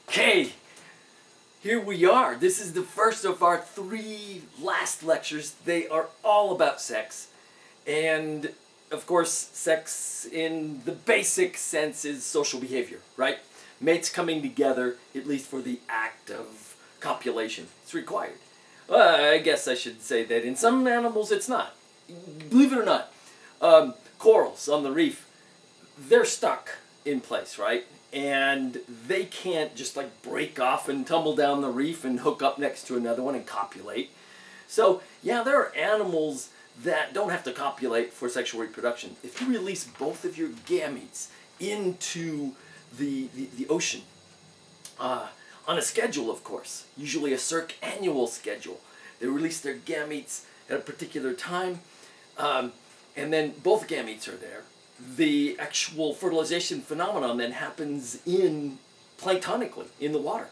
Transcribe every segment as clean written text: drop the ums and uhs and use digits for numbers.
Okay, here we are. This is the first of our 3 last lectures. They are all about sex. And of course, sex in the basic sense is social behavior, right? Mates coming together, at least for the act of copulation. It's required. I guess I should say that in some animals it's not. Believe it or not, corals on the reef, they're stuck in place, right? And they can't just like break off and tumble down the reef and hook up next to another one and copulate. So yeah, there are animals that don't have to copulate for sexual reproduction. If you release both of your gametes into the ocean, on a schedule, of course, usually a circannual schedule, they release their gametes at a particular time, and then both gametes are there. The actual fertilization phenomenon then happens planktonically in the water.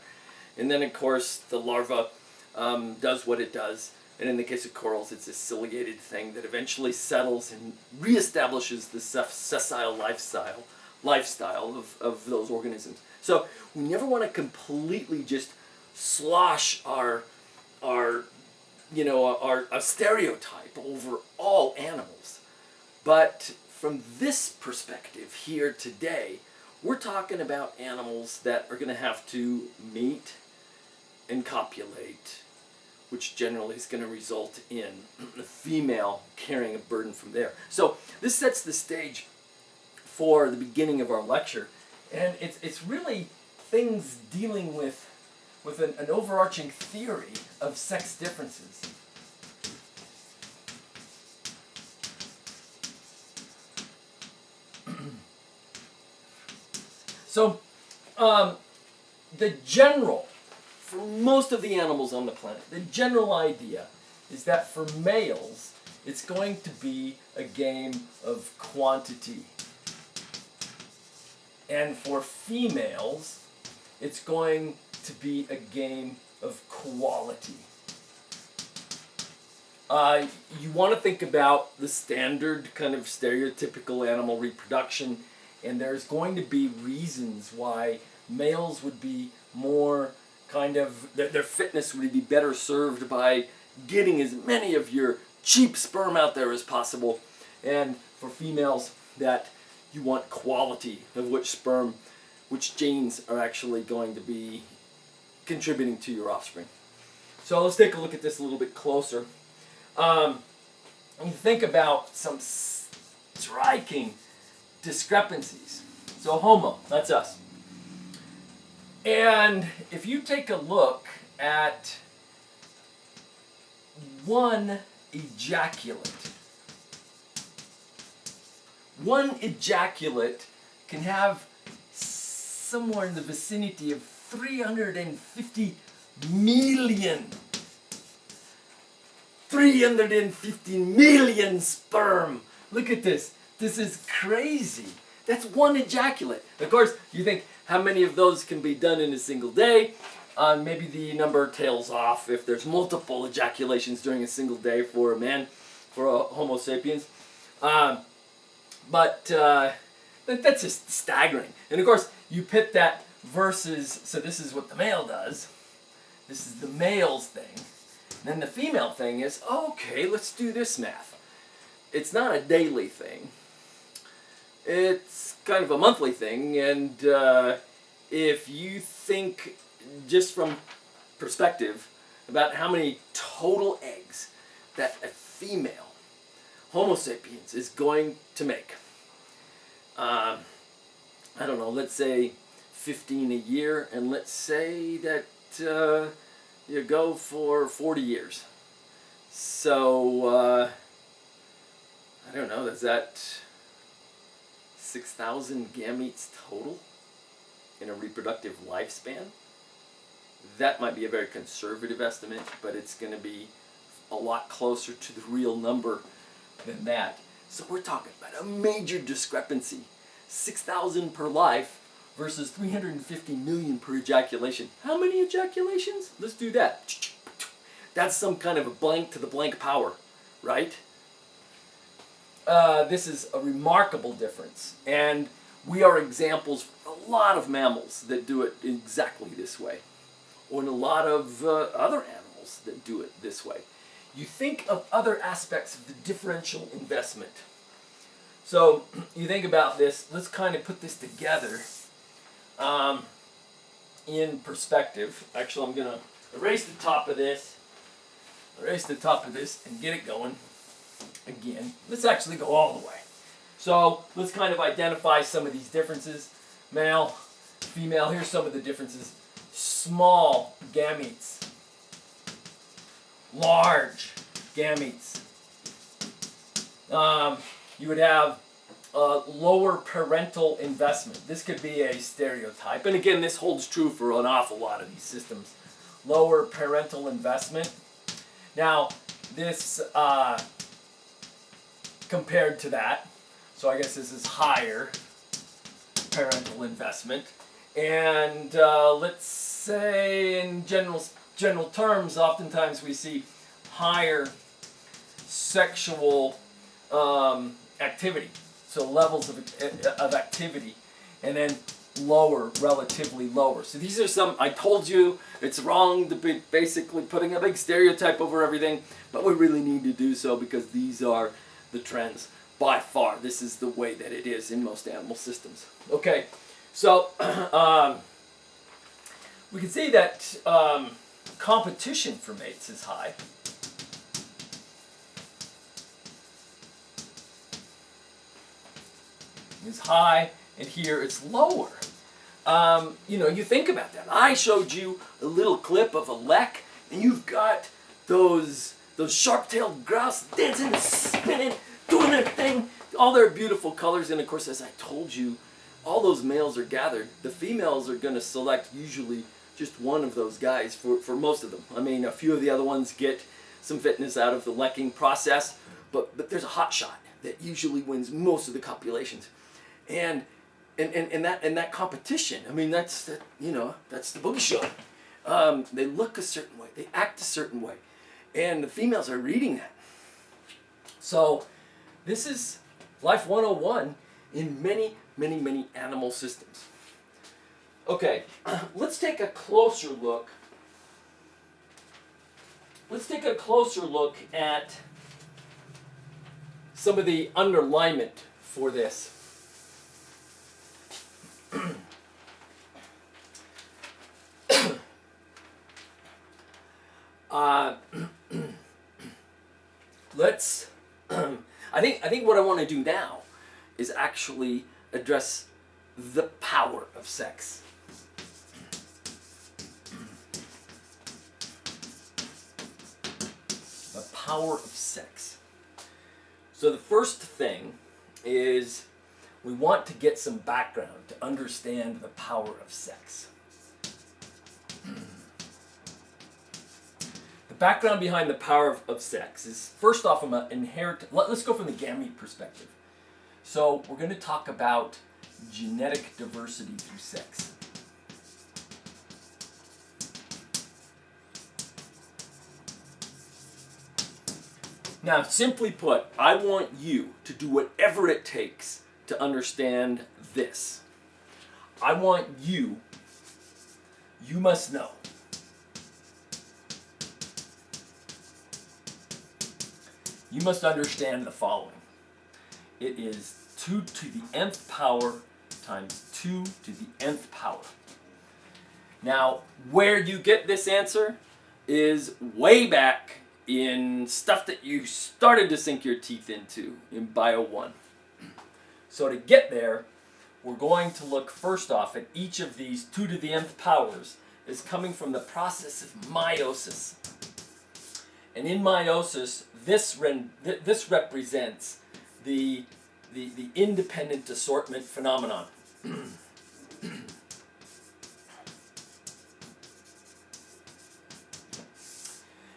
And then, of course, the larva does what it does. And in the case of corals, it's a ciliated thing that eventually settles and reestablishes the sessile lifestyle of those organisms. So we never want to completely just slosh our stereotype over all animals. But from this perspective here today, we're talking about animals that are going to have to mate and copulate, which generally is going to result in the female carrying a burden from there. So this sets the stage for the beginning of our lecture, and it's really things dealing with an overarching theory of sex differences. So, for most of the animals on the planet, the general idea is that for males, it's going to be a game of quantity. And for females, it's going to be a game of quality. You want to think about the standard kind of stereotypical animal reproduction, and there's going to be reasons why males would be more their fitness would be better served by getting as many of your cheap sperm out there as possible, and for females that you want quality of which genes are actually going to be contributing to your offspring. So let's take a look at this a little bit closer. You think about some striking discrepancies. So Homo, that's us. And if you take a look at one ejaculate can have somewhere in the vicinity of 350 million sperm. Look at this. This is crazy. That's one ejaculate. Of course, you think, how many of those can be done in a single day? Maybe the number tails off if there's multiple ejaculations during a single day for a man, for a Homo sapiens. But that's just staggering. And of course, you pit that versus, so this is what the male does. This is the male's thing. And then the female thing is, okay, let's do this math. It's not a daily thing. It's kind of a monthly thing, and if you think just from perspective about how many total eggs that a female Homo sapiens is going to make, I don't know, let's say 15 a year, and let's say that you go for 40 years. So, I don't know, is that 6,000 gametes total in a reproductive lifespan? That might be a very conservative estimate, but it's going to be a lot closer to the real number than that. So we're talking about a major discrepancy. 6,000 per life versus 350 million per ejaculation. How many ejaculations? Let's do that. That's some kind of a blank to the blank power, right? this is a remarkable difference. And we are examples for a lot of mammals that do it exactly this way, or in a lot of other animals that do it this way. You think of other aspects of the differential investment. So you think about this, let's kind of put this together in perspective. Actually, I'm going to erase the top of this, and get it going again. Let's actually go all the way. So let's kind of identify some of these differences. Male, female, here's some of the differences. Small gametes, large gametes. You would have lower parental investment. This could be a stereotype. And again, this holds true for an awful lot of these systems. Lower parental investment. Now, this compared to that, so I guess this is higher parental investment. And let's say in general terms, oftentimes we see higher sexual activity, so levels of activity, and then lower, relatively lower. So these are some, I told you it's wrong to be basically putting a big stereotype over everything, but we really need to do so because these are the trends by far. This is the way that it is in most animal systems. Okay, so we can see that competition for mates is high. Is high, and here it's lower. You think about that. I showed you a little clip of a lek, and you've got those sharp-tailed grouse dancing, spinning, doing their thing, all their beautiful colors. And of course, as I told you, all those males are gathered. The females are going to select usually just one of those guys for most of them. I mean, a few of the other ones get some fitness out of the lekking process, but there's a hot shot that usually wins most of the copulations. And that competition, I mean, that's the boogie show. They look a certain way, they act a certain way, and the females are reading that. So this is Life 101 in many, many, many animal systems. Okay, let's take a closer look. Let's take a closer look at some of the underlinement for this. Let's. I think what I want to do now is actually address the power of sex. The power of sex. So the first thing is we want to get some background to understand the power of sex. The background behind the power of sex is, first off, from an inherent. Let's go from the gamete perspective. So we're going to talk about genetic diversity through sex. Now, simply put, I want you to do whatever it takes to understand this. I want you must know. You must understand the following. It is 2 to the nth power times 2 to the nth power. Now, where you get this answer is way back in stuff that you started to sink your teeth into in Bio 1. So to get there, we're going to look first off at each of these 2 to the nth powers is coming from the process of meiosis. And in meiosis, this represents the independent assortment phenomenon.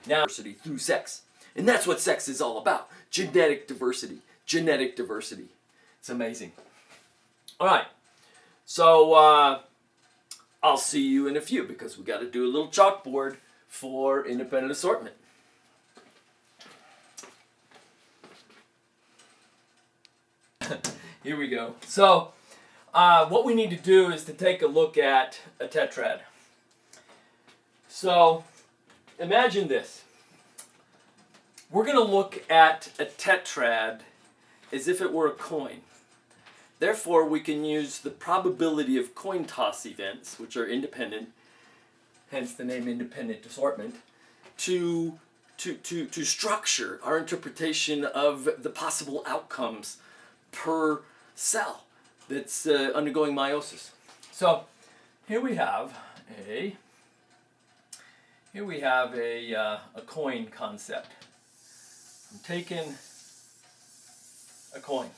Now, diversity through sex. And that's what sex is all about. Genetic diversity. Genetic diversity. It's amazing. All right. So I'll see you in a few because we got to do a little chalkboard for independent assortment. Here we go. So, what we need to do is to take a look at a tetrad. So, imagine this. We're going to look at a tetrad as if it were a coin. Therefore, we can use the probability of coin toss events, which are independent, hence the name independent assortment, to structure our interpretation of the possible outcomes per cell that's undergoing meiosis. So here we have a coin concept. I'm taking a coin.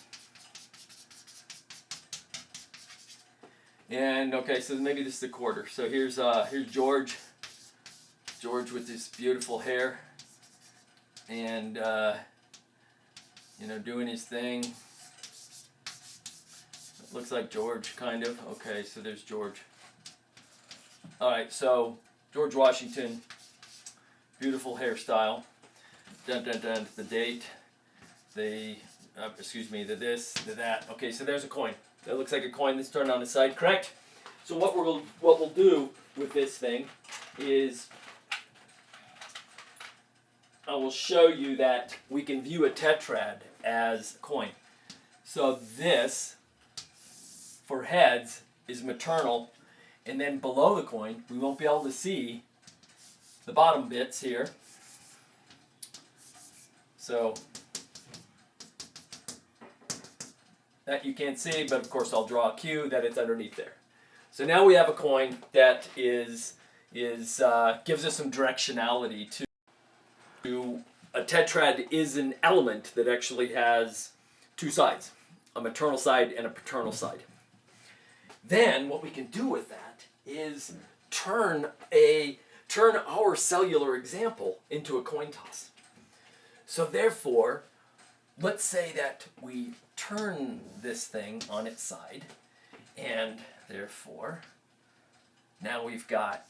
And okay, so maybe this is a quarter. So here's George with his beautiful hair, and doing his thing. It looks like George, kind of. Okay, so there's George. All right, so George Washington, beautiful hairstyle. Dun dun dun. The date, the this, the that. Okay, so there's a coin. That looks like a coin that's turned on its side, correct? So what we'll do with this thing is I will show you that we can view a tetrad as a coin. So this, for heads, is maternal, and then below the coin, we won't be able to see the bottom bits here. So that you can't see, but of course I'll draw a cue that it's underneath there. So now we have a coin that gives us some directionality to a tetrad is an element that actually has two sides, a maternal side and a paternal side. Then what we can do with that is turn our cellular example into a coin toss. So therefore, let's say that we turn this thing on its side, and therefore, now we've got,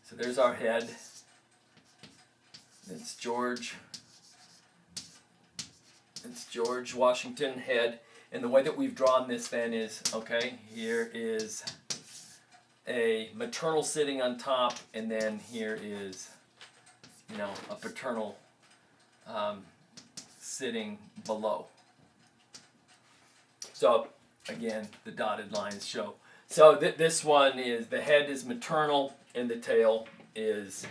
so there's our head. It's George Washington head. And the way that we've drawn this then is, okay, here is a maternal sitting on top, and then here is, a paternal sitting below. So, again, the dotted lines show. So this one is, the head is maternal, and the tail is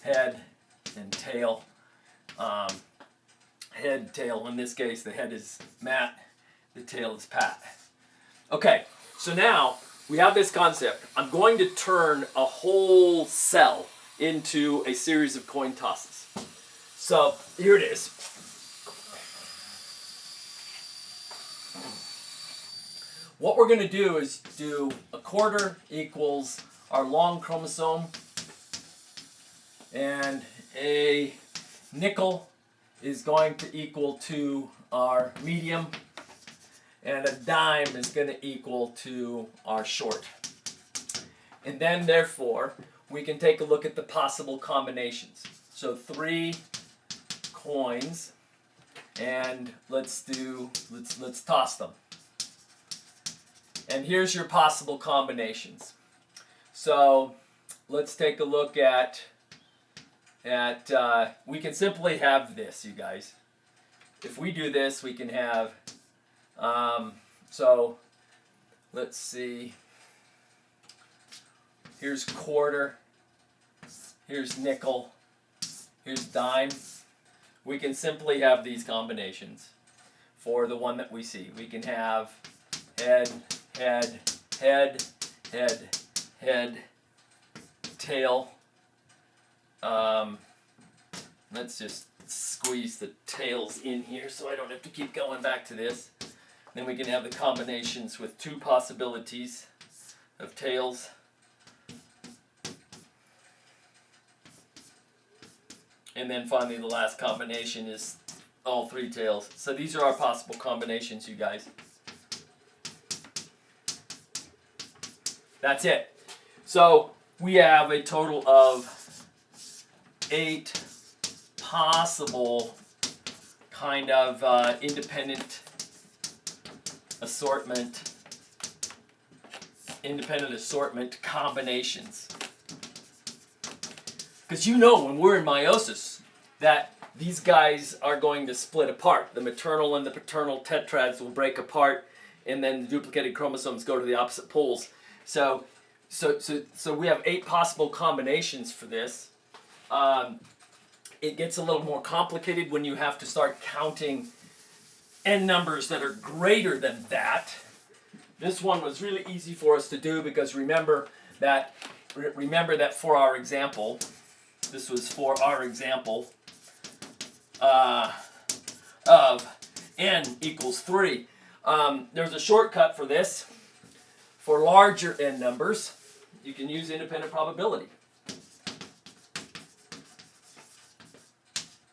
head and tail. Head, tail. In this case, the head is Matt, the tail is Pat. Okay, so now we have this concept. I'm going to turn a whole cell into a series of coin tosses. So here it is. What we're going to do is do a quarter equals our long chromosome, and a nickel is going to equal to our medium, and a dime is going to equal to our short. And then, therefore, we can take a look at the possible combinations. So 3 coins, and let's toss them. And here's your possible combinations. So let's take a look at we can simply have this, you guys. If we do this, we can have, so let's see, here's quarter, here's nickel, here's dime. We can simply have these combinations for the one that we see. We can have head, head, head, head, head, tail. Let's just squeeze the tails in here so I don't have to keep going back to this. Then we can have the combinations with 2 possibilities of tails. And then finally the last combination is all 3 tails. So these are our possible combinations, you guys. That's it. So we have a total of 8 possible kind of independent assortment combinations. Because you know when we're in meiosis that these guys are going to split apart. The maternal and the paternal tetrads will break apart, and then the duplicated chromosomes go to the opposite poles. So we have 8 possible combinations for this. It gets a little more complicated when you have to start counting n numbers that are greater than that. This one was really easy for us to do because remember that for our example, this was for our example of n equals 3. There's a shortcut for this. For larger n numbers, you can use independent probability.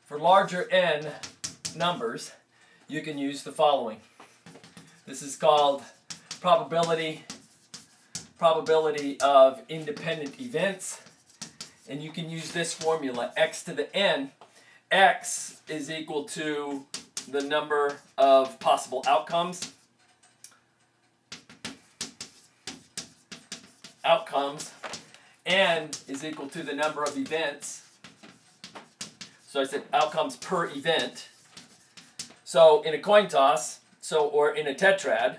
For larger n numbers, you can use the following. This is called probability of independent events. And you can use this formula, x to the n. X is equal to the number of possible outcomes. N is equal to the number of events. So I said outcomes per event. So in a coin toss, or in a tetrad,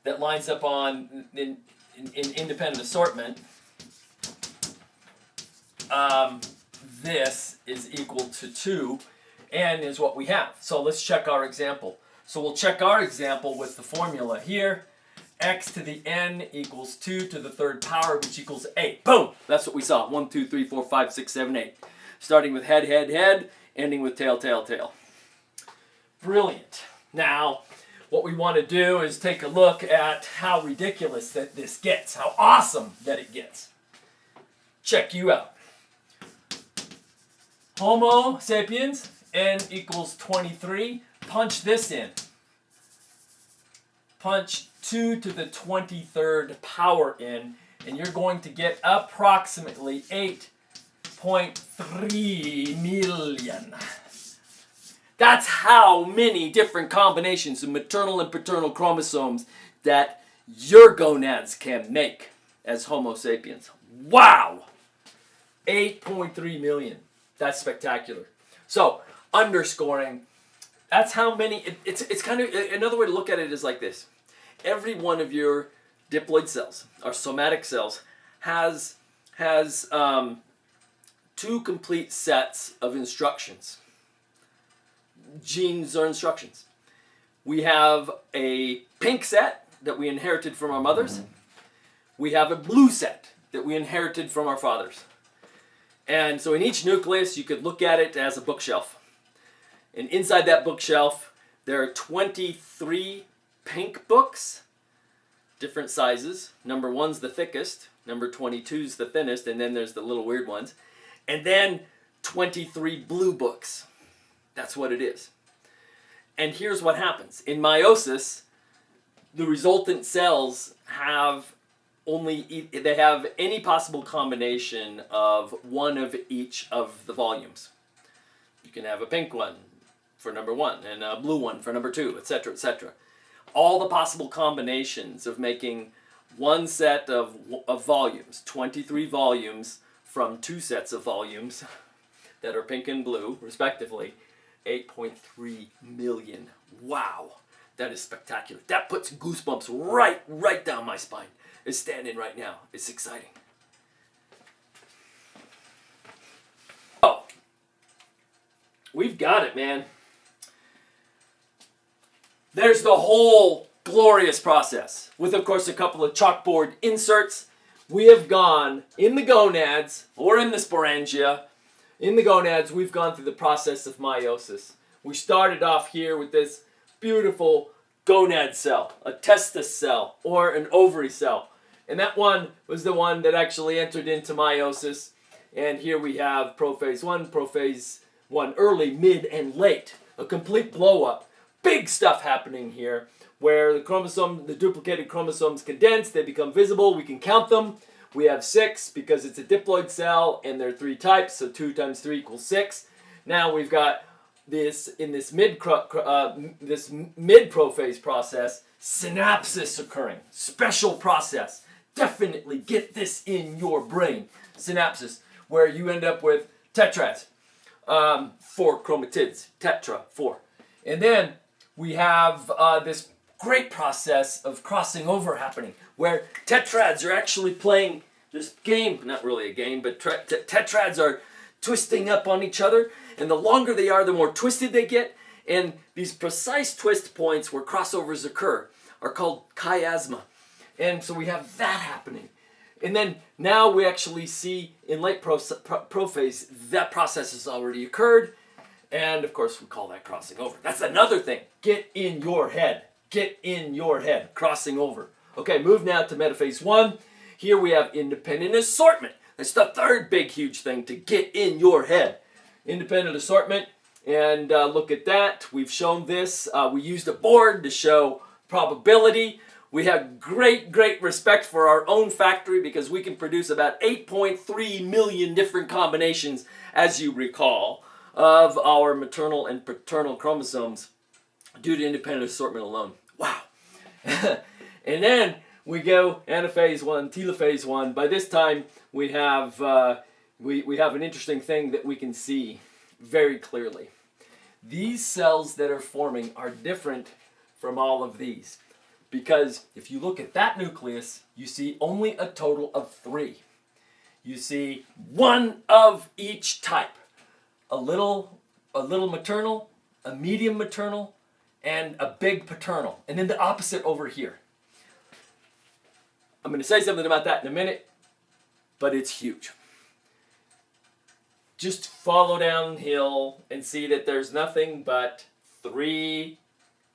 that lines up on in independent assortment, this is equal to 2. N is what we have. So let's check our example. So we'll check our example with the formula here. X to the n equals 2 to the 3rd power, which equals 8. Boom! That's what we saw. 1, 2, 3, 4, 5, 6, 7, 8. Starting with head, head, head, ending with tail, tail, tail. Brilliant. Now, what we want to do is take a look at how ridiculous that this gets, how awesome that it gets. Check you out. Homo sapiens, n equals 23. Punch this in. Punch 2 to the 23rd power in, and you're going to get approximately 8.3 million. That's how many different combinations of maternal and paternal chromosomes that your gonads can make as Homo sapiens. Wow! 8.3 million. That's spectacular. So, underscoring, that's how many, it's kind of, another way to look at it is like this. Every one of your diploid cells, or somatic cells, has 2 complete sets of instructions. Genes are instructions. We have a pink set that we inherited from our mothers. We have a blue set that we inherited from our fathers. And so in each nucleus, you could look at it as a bookshelf. And inside that bookshelf, there are 23 pink books, different sizes. Number 1's the thickest, number 22's the thinnest, and then there's the little weird ones. And then 23 blue books. That's what it is. And here's what happens. In meiosis, the resultant cells have they have any possible combination of one of each of the volumes. You can have a pink one for number 1 and a blue one for number 2, etc., etc. All the possible combinations of making one set of volumes, 23 volumes from 2 sets of volumes that are pink and blue, respectively, 8.3 million. Wow, that is spectacular. That puts goosebumps right down my spine. It's standing right now. It's exciting. Oh, we've got it, man. There's the whole glorious process with, of course, a couple of chalkboard inserts. We have gone in the gonads, or in the sporangia, in the gonads, we've gone through the process of meiosis. We started off here with this beautiful gonad cell, a testis cell, or an ovary cell. And that one was the one that actually entered into meiosis. And here we have prophase 1, prophase 1 early, mid, and late. A complete blow-up. Big stuff happening here, where the duplicated chromosomes condense, they become visible, we can count them. We have 6 because it's a diploid cell and there are 3 types, so 2 times 3 equals 6. Now we've got this in this mid-prophase process, synapsis occurring. Special process. Definitely get this in your brain. Synapsis, where you end up with tetrads. 4 chromatids. Tetra, 4. And then we have this great process of crossing over happening, where tetrads are actually playing this game, not really a game, but tetrads are twisting up on each other, and the longer they are, the more twisted they get, and these precise twist points where crossovers occur are called chiasma. And so we have that happening. And then now we actually see in late prophase that process has already occurred, and of course we call that crossing over. That's another thing. Get in your head. Get in your head. Crossing over. Okay, move now to metaphase 1. Here we have independent assortment. That's the third big huge thing to get in your head. Independent assortment. And look at that. We've shown this. We used a board to show probability. We have great respect for our own factory because we can produce about 8.3 million different combinations, as you recall, of our maternal and paternal chromosomes due to independent assortment alone. Wow. And then we go anaphase 1, telophase 1. By this time, we have an interesting thing that we can see very clearly. These cells that are forming are different from all of these. Because if you look at that nucleus, you see only a total of 3. You see 1 of each type. A little maternal, a medium maternal, and a big paternal. And then the opposite over here. I'm going to say something about that in a minute, but it's huge. Just follow downhill and see that there's nothing but 3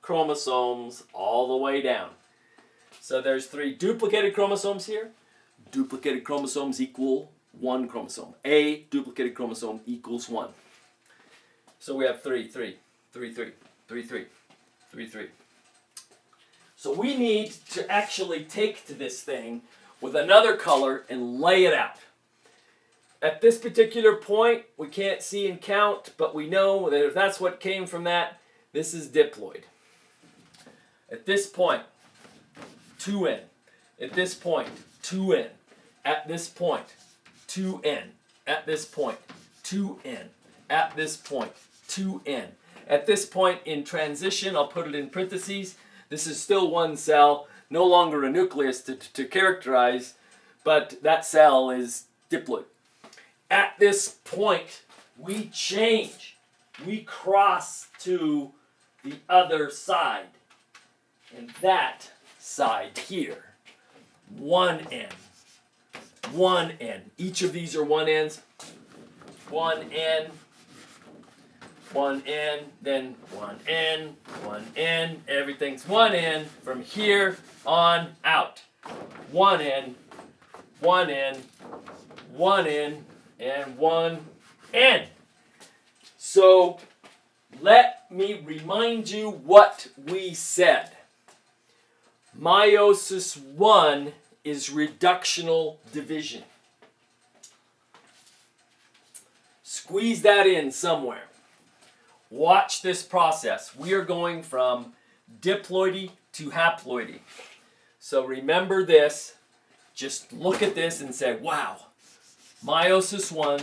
chromosomes all the way down. So there's 3 duplicated chromosomes here. Duplicated chromosomes equal 1 chromosome. A duplicated chromosome equals 1. So we have 3, 3, 3, 3, 3, 3, 3, 3. So we need to actually take to this thing with another color and lay it out. At this particular point, we can't see and count, but we know that if that's what came from that, this is diploid. At this point, 2N. At this point, 2N. At this point, 2N. At this point, 2N. At this point, 2N. At this point in transition, I'll put it in parentheses, this is still 1 cell, no longer a nucleus to characterize, but that cell is diploid. At this point, we change. We cross to the other side. And that side here, 1N. 1N. Each of these are 1Ns. 1N. 1N, then 1N, 1N, everything's 1N from here on out. 1N, 1N, 1N, and 1N. So let me remind you what we said. Meiosis 1 is reductional division. Squeeze that in somewhere. Watch this process. We are going from diploidy to haploidy. So remember this. Just look at this and say, wow, meiosis 1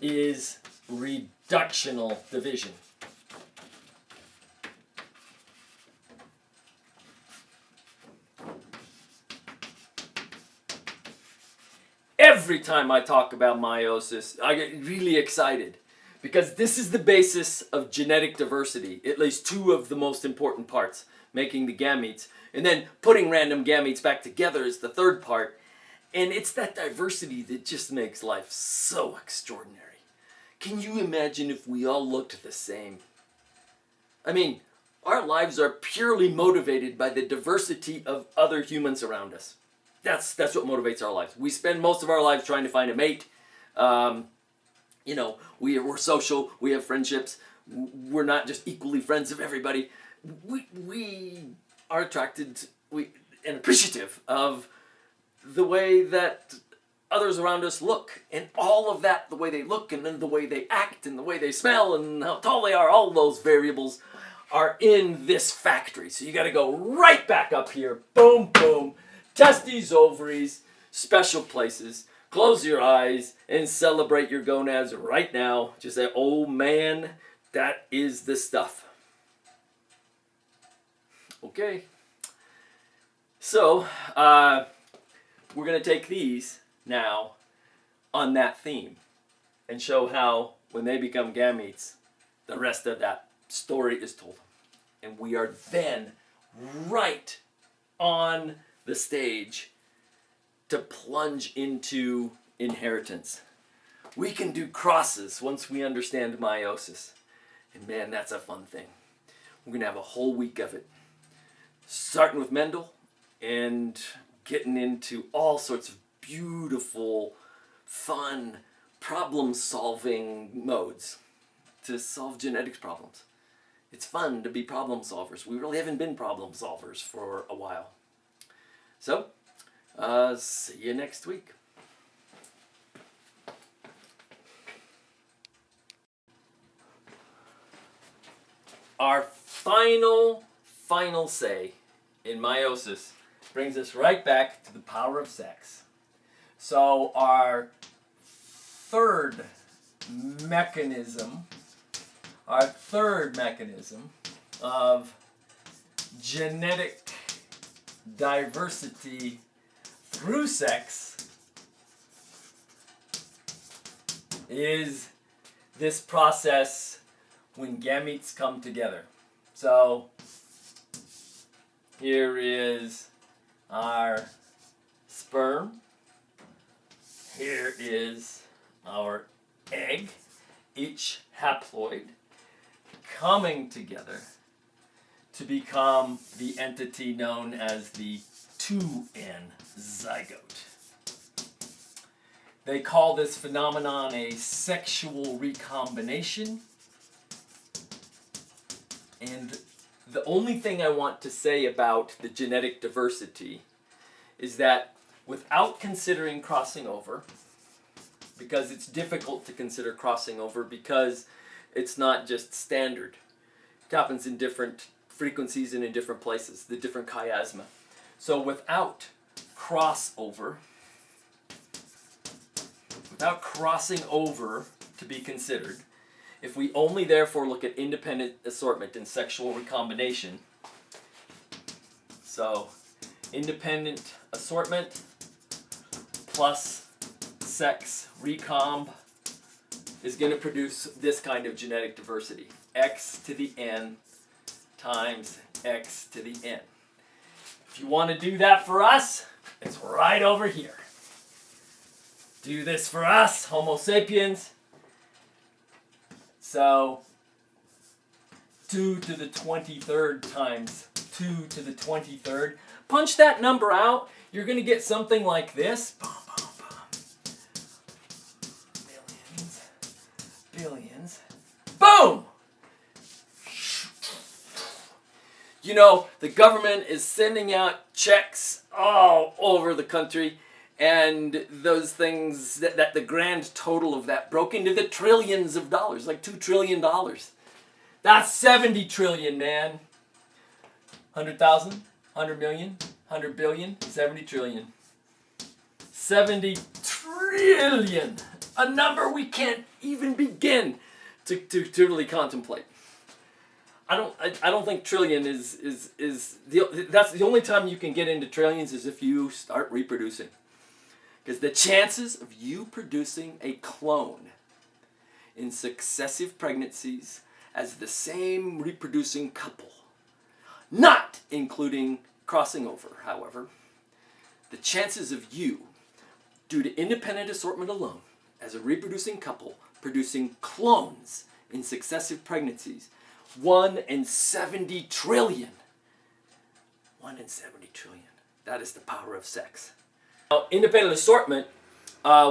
is reductional division. Every time I talk about meiosis, I get really excited because this is the basis of genetic diversity, at least 2 of the most important parts, making the gametes, and then putting random gametes back together is the 3rd part, and it's that diversity that just makes life so extraordinary. Can you imagine if we all looked the same? I mean, our lives are purely motivated by the diversity of other humans around us. That's what motivates our lives. We spend most of our lives trying to find a mate. We're social. We have friendships. We're not just equally friends of everybody. We are attracted. and appreciative of the way that others around us look, and all of that, the way they look, and then the way they act, and the way they smell, and how tall they are, all those variables are in this factory. So you got to go right back up here, boom, boom, testes, ovaries, special places. Close your eyes and celebrate your gonads right now. Just say, oh man, that is the stuff. Okay. So, we're going to take these now on that theme and show how when they become gametes, the rest of that story is told. And we are then right on the stage to plunge into inheritance. We can do crosses once we understand meiosis. And man, that's a fun thing. We're going to have a whole week of it. Starting with Mendel and getting into all sorts of beautiful, fun, problem-solving modes to solve genetics problems. It's fun to be problem solvers. We really haven't been problem solvers for a while. So, see you next week. Our final say in meiosis brings us right back to the power of sex. So our third mechanism of genetic diversity through sex is this process when gametes come together. So here is our sperm. Here is our egg, each haploid, coming together to become the entity known as the 2N zygote. They call this phenomenon a sexual recombination. And the only thing I want to say about the genetic diversity is that without considering crossing over, because it's difficult to consider crossing over because it's not just standard. It happens in different frequencies and in different places, the different chiasma. So without crossover, without crossing over to be considered, if we only therefore look at independent assortment and sexual recombination, so independent assortment plus sex recomb is going to produce this kind of genetic diversity. X to the n times x to the n. If you want to do that for us, it's right over here. Do this for us, Homo sapiens. So 2 to the 23rd times 2 to the 23rd. Punch that number out. You're going to get something like this. Boom, boom, boom. Billions. Boom! You know, the government is sending out checks all over the country, and those things, that the grand total of that broke into the trillions of dollars, like $2 trillion. That's 70 trillion, man. 100,000, 100 million, 100 billion, 70 trillion. 70 trillion. A number we can't even begin to really contemplate. I don't think trillion is that's the only time you can get into trillions is if you start reproducing. Because the chances of you producing a clone in successive pregnancies as the same reproducing couple, not including crossing over, however, the chances of you, due to independent assortment alone, as a reproducing couple, producing clones in successive pregnancies, 1 in 70 trillion. 1 in 70 trillion. That is the power of sex. Now, independent assortment,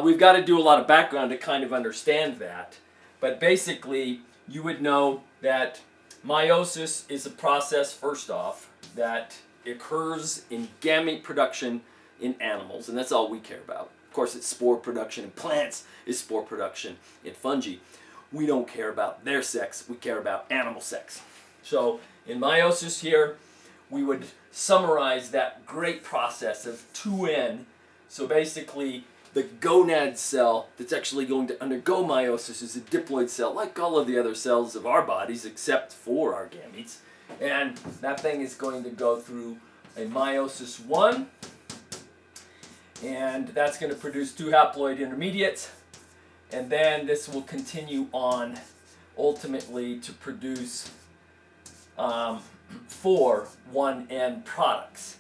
we've got to do a lot of background to kind of understand that. But basically, you would know that meiosis is a process, first off, that occurs in gamete production in animals, and that's all we care about. Of course, it's spore production in plants, it's spore production in fungi. We don't care about their sex, we care about animal sex. So in meiosis here, we would summarize that great process of 2N. So basically, the gonad cell that's actually going to undergo meiosis is a diploid cell, like all of the other cells of our bodies, except for our gametes. And that thing is going to go through a meiosis 1, and that's going to produce 2 haploid intermediates. And then this will continue on ultimately to produce 4 1N products.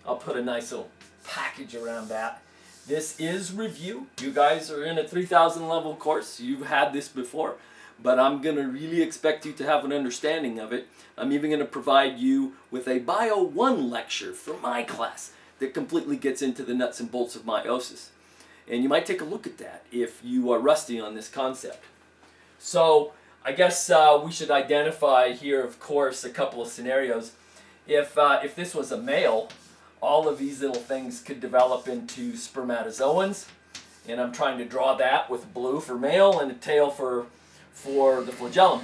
I'll put a nice little package around that. This is review. You guys are in a 3000 level course. You've had this before, but I'm going to really expect you to have an understanding of it. I'm even going to provide you with a Bio 1 lecture for my class that completely gets into the nuts and bolts of meiosis. And you might take a look at that if you are rusty on this concept. So I guess we should identify here, of course, a couple of scenarios. If this was a male, all of these little things could develop into spermatozoans, and I'm trying to draw that with blue for male and a tail for the flagellum.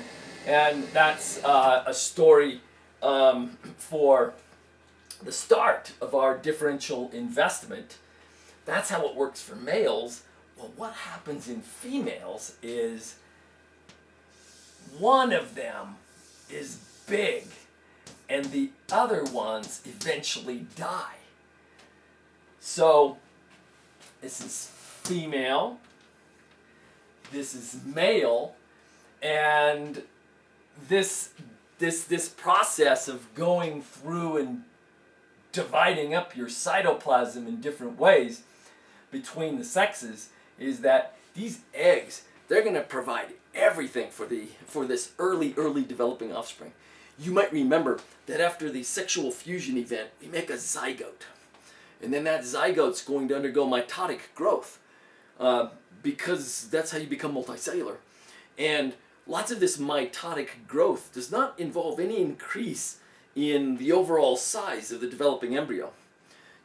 And that's a story for the start of our differential investment. That's how it works for males. Well, what happens in females is one of them is big and the other ones eventually die. So this is female, this is male, and this process of going through and dividing up your cytoplasm in different ways between the sexes is that these eggs, they're going to provide everything for this early developing offspring. You might remember that after the sexual fusion event, we make a zygote. And then that zygote's going to undergo mitotic growth because that's how you become multicellular. And lots of this mitotic growth does not involve any increase in the overall size of the developing embryo.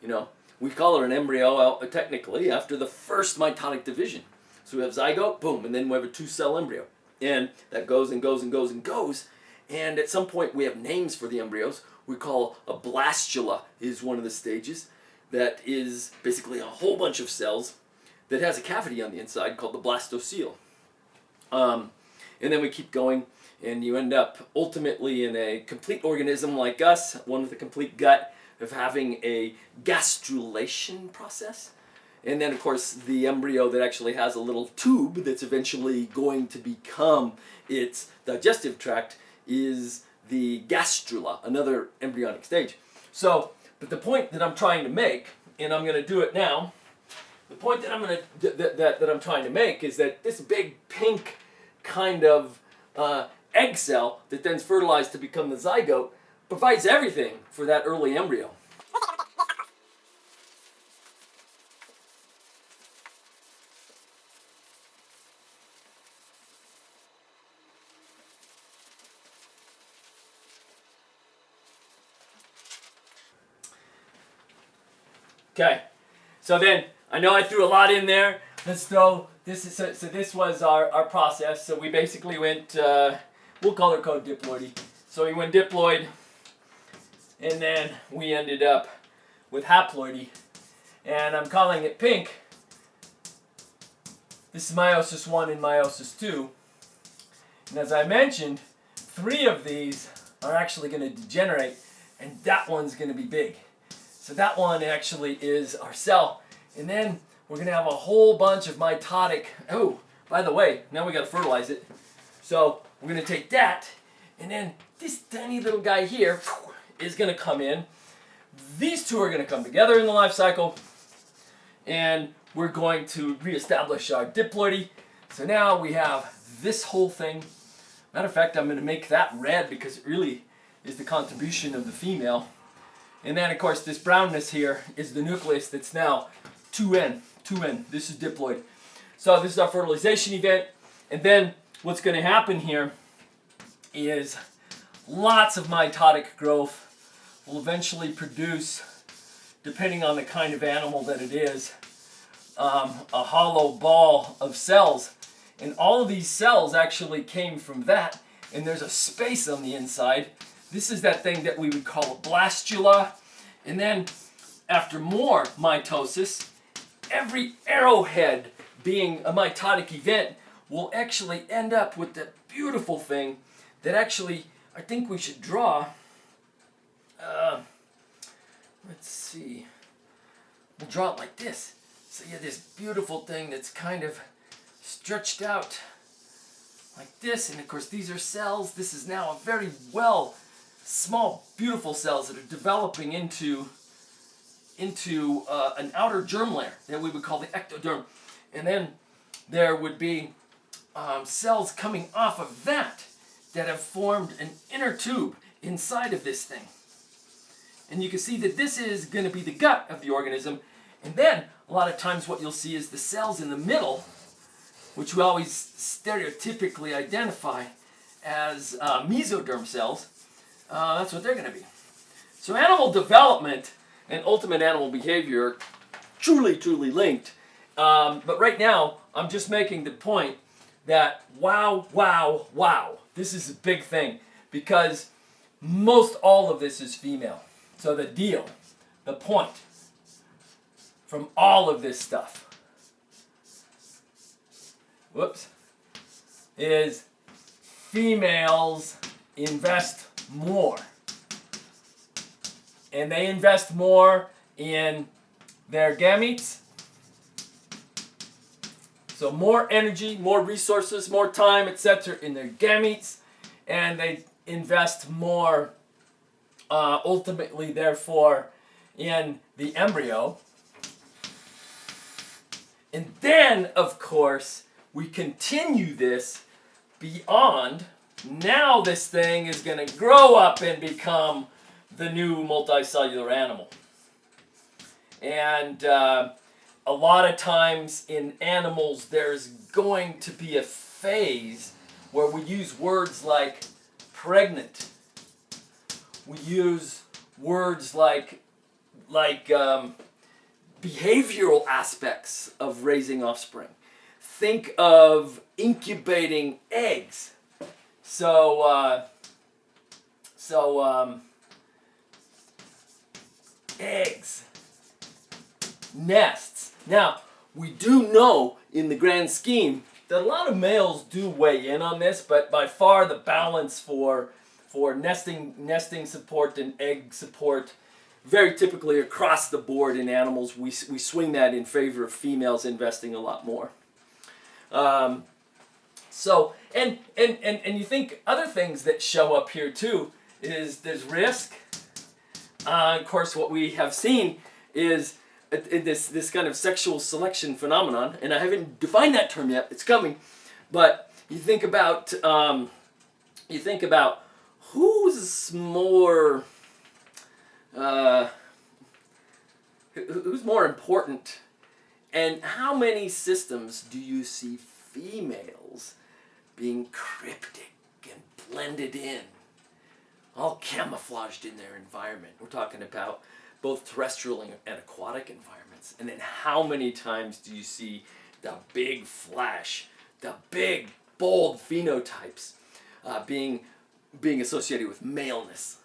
You know, we call it an embryo technically after the first mitotic division. So we have zygote, boom, and then we have a 2-cell embryo. And that goes and goes and goes and goes. And at some point we have names for the embryos. We call a blastula is one of the stages. That is basically a whole bunch of cells that has a cavity on the inside called the blastocele. And then we keep going, and you end up ultimately in a complete organism like us, one with a complete gut, of having a gastrulation process. And then, of course, the embryo that actually has a little tube that's eventually going to become its digestive tract is the gastrula, another embryonic stage. So, but the point that I'm trying to make, and I'm going to do it now, the point that I'm trying to make is that this big pink kind of egg cell that then's fertilized to become the zygote provides everything for that early embryo. Okay, so then I know I threw a lot in there. Let's throw this. So this was our process. So we basically went. We'll color code diploidy. So we went diploid, and then we ended up with haploidy, and I'm calling it pink. This is meiosis 1 and meiosis 2, and as I mentioned, 3 of these are actually going to degenerate, and that one's going to be big. So that one actually is our cell. And then we're going to have a whole bunch of mitotic. Oh, by the way, now we got to fertilize it. So we're going to take that, and then this tiny little guy here is going to come in. These two are going to come together in the life cycle, and we're going to reestablish our diploidy. So now we have this whole thing. Matter of fact, I'm going to make that red because it really is the contribution of the female. And then, of course, this brownness here is the nucleus that's now 2N. This is diploid. So this is our fertilization event. And then what's going to happen here is lots of mitotic growth will eventually produce, depending on the kind of animal that it is, a hollow ball of cells. And all of these cells actually came from that, and there's a space on the inside. This is that thing that we would call a blastula. And then after more mitosis, every arrowhead being a mitotic event will actually end up with the beautiful thing that actually I think we should draw. Let's see. We'll draw it like this. So you have this beautiful thing that's kind of stretched out like this, and of course these are cells. This is now a very small, beautiful cells that are developing into an outer germ layer that we would call the ectoderm, and then there would be cells coming off of that have formed an inner tube inside of this thing, and you can see that this is going to be the gut of the organism. And then a lot of times what you'll see is the cells in the middle, which we always stereotypically identify as mesoderm cells. That's what they're going to be. So animal development and ultimate animal behavior are truly, truly linked. But right now, I'm just making the point that wow, this is a big thing, because most all of this is female. So the point from all of this stuff, is females invest more. And they invest more in their gametes. So more energy, more resources, more time, etc. in their gametes. And they invest more, ultimately, therefore, in the embryo. And then, of course, we continue this beyond. Now this thing is going to grow up and become the new multicellular animal. And a lot of times in animals, there's going to be a phase where we use words like pregnant. We use words like behavioral aspects of raising offspring. Think of incubating eggs. Eggs, nests. Now, we do know in the grand scheme that a lot of males do weigh in on this, but by far the balance for nesting support and egg support, very typically across the board in animals, we swing that in favor of females investing a lot more. And you think other things that show up here too is there's risk. Of course, what we have seen is this kind of sexual selection phenomenon, and I haven't defined that term yet. It's coming, but you think about who's more important, and how many systems do you see females being cryptic and blended in, all camouflaged in their environment? We're talking about both terrestrial and aquatic environments. And then how many times do you see the big flash, the big, bold phenotypes being associated with maleness?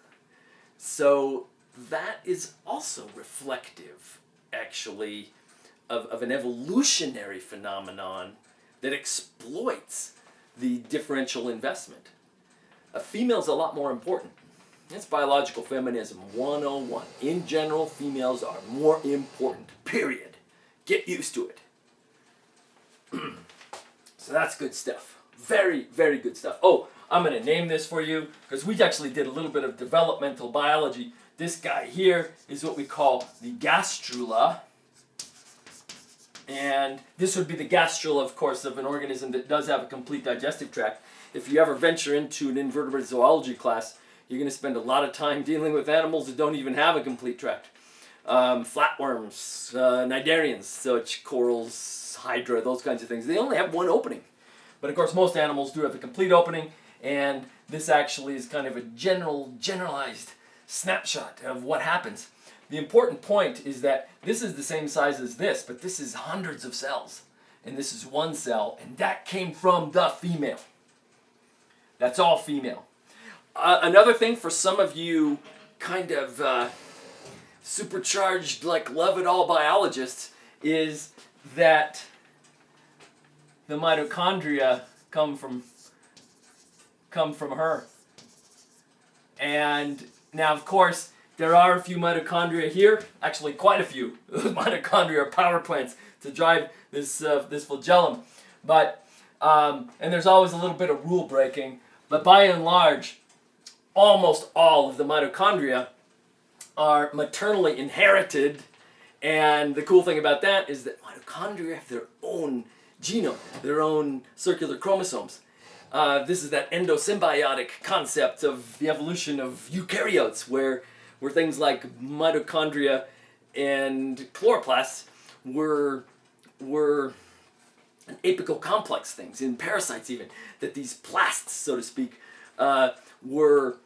So that is also reflective, actually, of an evolutionary phenomenon that exploits the differential investment. A female's a lot more important. It's biological feminism 101. In general, females are more important, period. Get used to it. So that's good stuff. Very, very good stuff. Oh, I'm going to name this for you because we actually did a little bit of developmental biology. This guy here is what we call the gastrula. And this would be the gastrula, of course, of an organism that does have a complete digestive tract. If you ever venture into an invertebrate zoology class, you're going to spend a lot of time dealing with animals that don't even have a complete tract. Flatworms, cnidarians, such corals, hydra, those kinds of things. They only have one opening. But of course, most animals do have a complete opening, and this actually is kind of a generalized snapshot of what happens. The important point is that this is the same size as this, but this is hundreds of cells. And this is one cell, and that came from the female. That's all female. Another thing for some of you kind of supercharged, like love-it-all biologists, is that the mitochondria come from her. And now, of course, there are a few mitochondria here, actually quite a few. Those mitochondria are power plants to drive this flagellum. But, and there's always a little bit of rule breaking, but by and large, almost all of the mitochondria are maternally inherited. And the cool thing about that is that mitochondria have their own genome, their own circular chromosomes. This is that endosymbiotic concept of the evolution of eukaryotes, where things like mitochondria and chloroplasts were an apical complex things, in parasites even, that these plasts, so to speak, were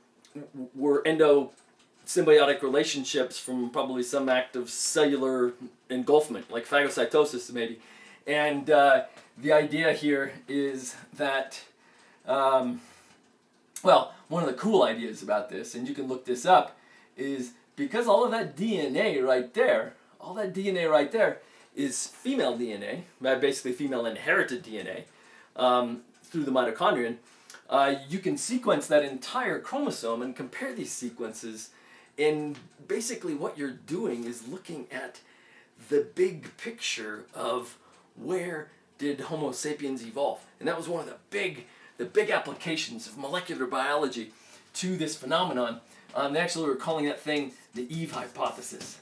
endosymbiotic relationships from probably some act of cellular engulfment, like phagocytosis maybe. And the idea here is that, well, one of the cool ideas about this, and you can look this up, is because all of that DNA right there, is female DNA, basically female inherited DNA, through the mitochondrion. You can sequence that entire chromosome and compare these sequences, and basically what you're doing is looking at the big picture of where did Homo sapiens evolve. And that was one of the big applications of molecular biology to this phenomenon. They actually were calling that thing the Eve hypothesis.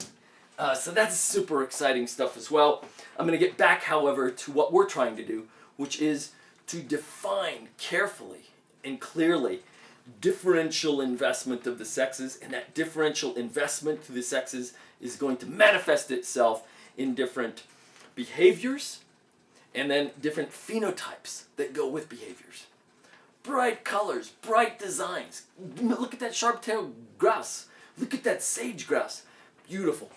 So that's super exciting stuff as well. I'm going to get back, however, to what we're trying to do, which is to define carefully and clearly differential investment of the sexes, and that differential investment to the sexes is going to manifest itself in different behaviors and then different phenotypes that go with behaviors. Bright colors, bright designs. Look at that sharp-tailed grouse. Look at that sage grouse. Beautiful.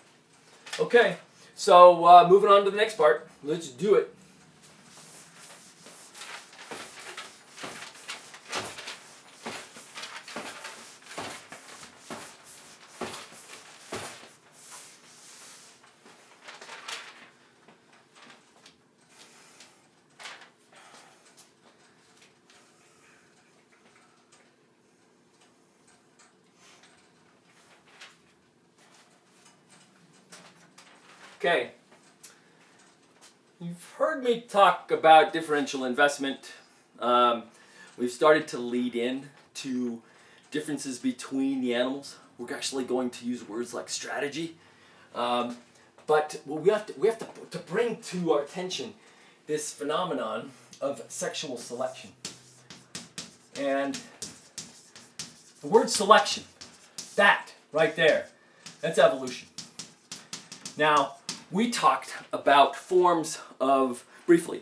Okay, so moving on to the next part. Let's do it. Okay, you've heard me talk about differential investment. We've started to lead in to differences between the animals. We're actually going to use words like strategy. But we have to bring to our attention this phenomenon of sexual selection. And the word selection, that right there, that's evolution. Now, we talked about forms of, briefly,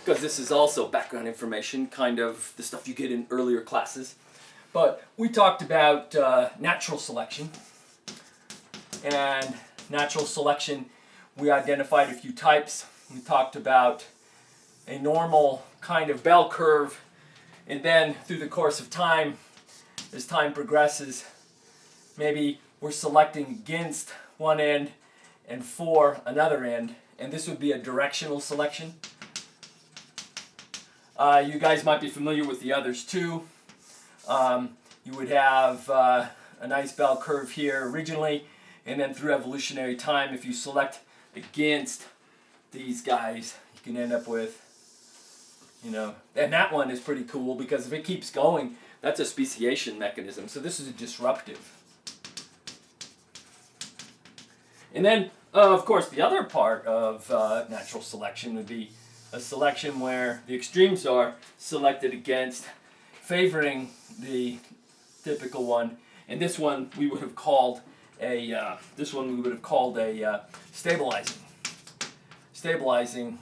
because this is also background information, kind of the stuff you get in earlier classes, but we talked about natural selection. And natural selection, we identified a few types. We talked about a normal kind of bell curve, and then through the course of time, as time progresses, maybe we're selecting against one end and for another end, and this would be a directional selection. You guys might be familiar with the others too. You would have a nice bell curve here originally, and then through evolutionary time, if you select against these guys, you can end up with, and that one is pretty cool because if it keeps going, that's a speciation mechanism. So this is a disruptive. And then, of course, the other part of natural selection would be a selection where the extremes are selected against, favoring the typical one. And this one we would have called a stabilizing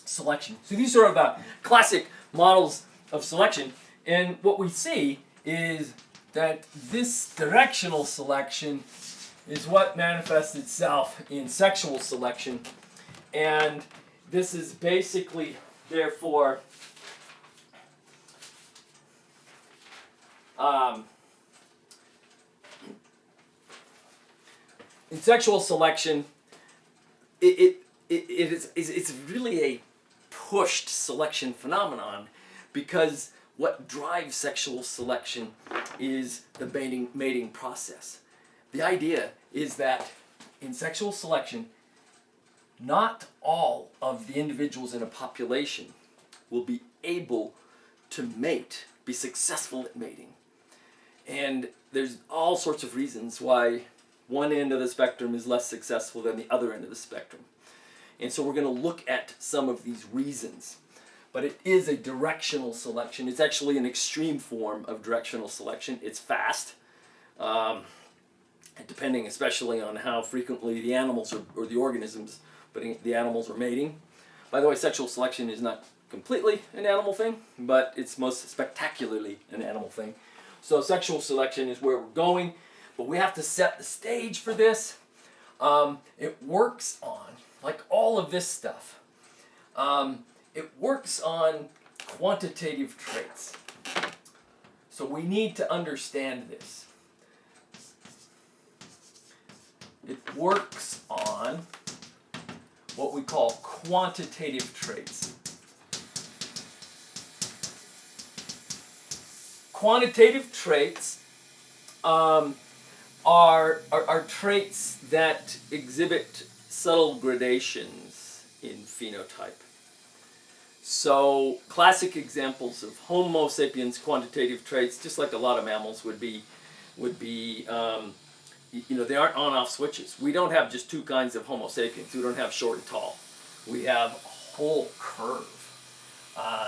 selection. So these are classic models of selection, and what we see is that this directional selection is what manifests itself in sexual selection. And this is basically, therefore, in sexual selection, it's really a pushed selection phenomenon, because what drives sexual selection is the mating process. The idea is that in sexual selection, not all of the individuals in a population will be able to mate, be successful at mating. And there's all sorts of reasons why one end of the spectrum is less successful than the other end of the spectrum. And so we're going to look at some of these reasons. But it is a directional selection. It's actually an extreme form of directional selection. It's fast, depending especially on how frequently the animals or the organisms, but the animals are mating. By the way, sexual selection is not completely an animal thing, but it's most spectacularly an animal thing. So sexual selection is where we're going, but we have to set the stage for this. It works on, like all of this stuff, it works on quantitative traits. So we need to understand this. It works on what we call quantitative traits. Quantitative traits are traits that exhibit subtle gradations in phenotype. So classic examples of Homo sapiens quantitative traits, just like a lot of mammals would be, they aren't on-off switches. We don't have just two kinds of Homo sapiens. We don't have short and tall. We have a whole curve.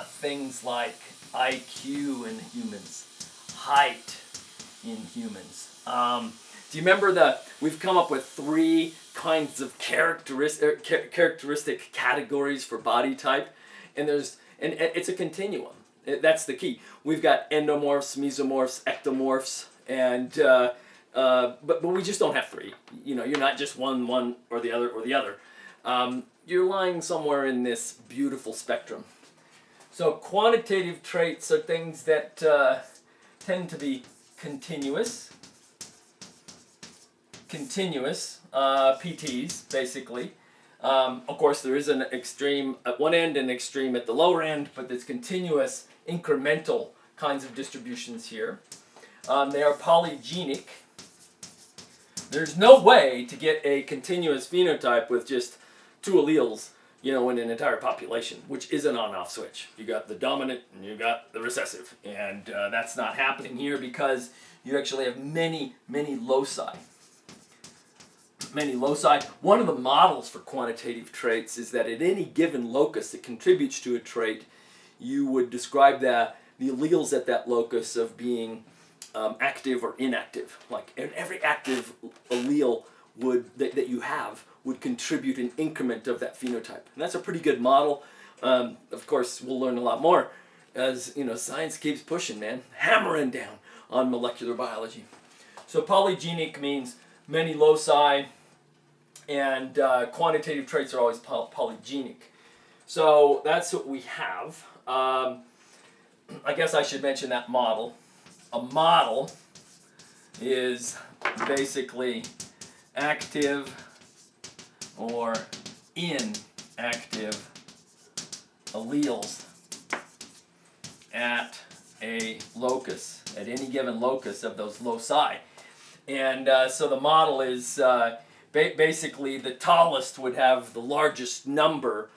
Things like IQ in humans, height in humans. Do you remember we've come up with 3 kinds of characteristic categories for body type, and it's a continuum. That's the key. We've got endomorphs, mesomorphs, ectomorphs, and but we just don't have 3. You're not just one or the other. You're lying somewhere in this beautiful spectrum. So quantitative traits are things that tend to be continuous, PTs, basically. Of course, there is an extreme at one end and an extreme at the lower end, but there's continuous, incremental kinds of distributions here. They are polygenic. There's no way to get a continuous phenotype with just 2 alleles, in an entire population, which is an on-off switch. You got the dominant and you got the recessive, and that's not happening here because you actually have many loci. One of the models for quantitative traits is that at any given locus that contributes to a trait, you would describe the alleles at that locus of being active or inactive. Like every active allele that you have would contribute an increment of that phenotype. And that's a pretty good model. Of course, we'll learn a lot more as science keeps pushing, man, hammering down on molecular biology. So polygenic means many loci, and quantitative traits are always polygenic. So that's what we have. I guess I should mention that model. A model is basically active or inactive alleles at a locus, at any given locus of those loci. And so the model is basically the tallest would have the largest number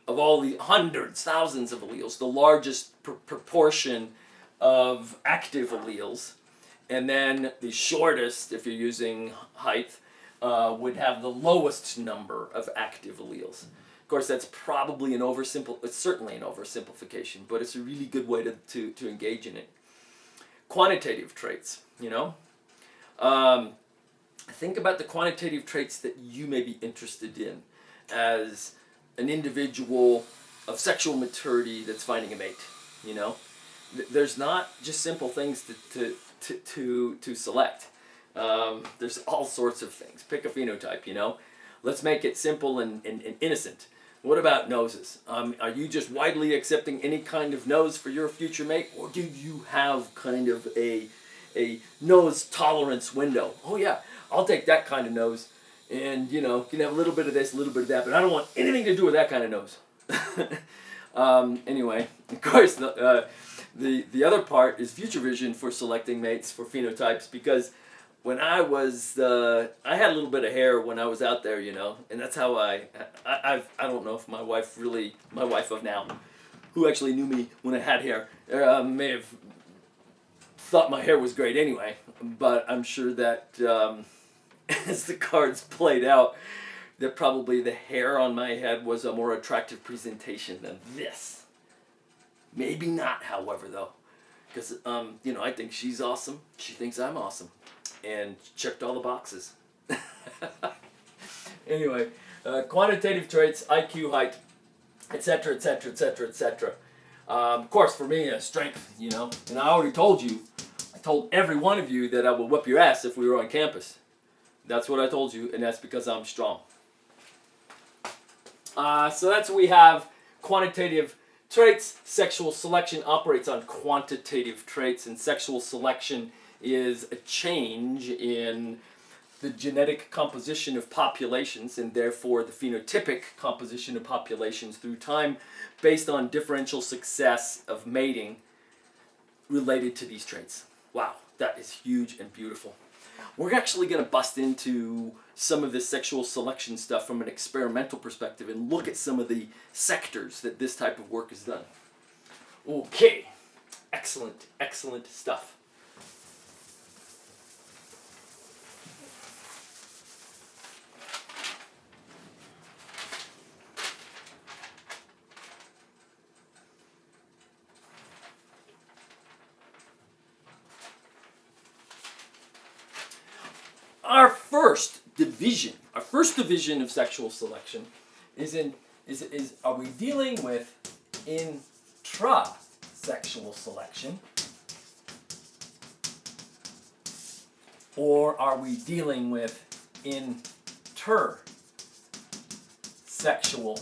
of all the hundreds, thousands of alleles, the largest proportion of active alleles, and then the shortest, if you're using height, would have the lowest number of active alleles. Of course, that's probably it's certainly an oversimplification, but it's a really good way to engage in it. Quantitative traits, think about the quantitative traits that you may be interested in as an individual of sexual maturity that's finding a mate, There's not just simple things to to select. There's all sorts of things. Pick a phenotype, you know. Let's make it simple and innocent. What about noses? Are you just widely accepting any kind of nose for your future mate, or do you have kind of a nose tolerance window? Oh yeah, I'll take that kind of nose, and you know, you can have a little bit of this, a little bit of that, but I don't want anything to do with that kind of nose. Anyway, of course, the other part is future vision for selecting mates for phenotypes, because when I had a little bit of hair when I was out there, you know, and that's how I don't know if my wife of now, who actually knew me when I had hair, may have thought my hair was great anyway, but I'm sure that as the cards played out, that probably the hair on my head was a more attractive presentation than this. Maybe not, however, though, because you know, I think she's awesome, she thinks I'm awesome, and checked all the boxes. Anyway, quantitative traits, IQ, height, etc., etc., etc., etc. Of course, for me, strength, you know, and I already told you, I told every one of you that I would whip your ass if we were on campus. That's what I told you, and that's because I'm strong. So that's what we have. Quantitative traits. Sexual selection operates on quantitative traits, and sexual selection is a change in the genetic composition of populations, and therefore the phenotypic composition of populations through time, based on differential success of mating related to these traits. Wow, that is huge and beautiful. We're actually going to bust into some of this sexual selection stuff from an experimental perspective and look at some of the sectors that this type of work is done. Okay, excellent, excellent stuff. Our first division of sexual selection is are we dealing with intrasexual selection, or are we dealing with intersexual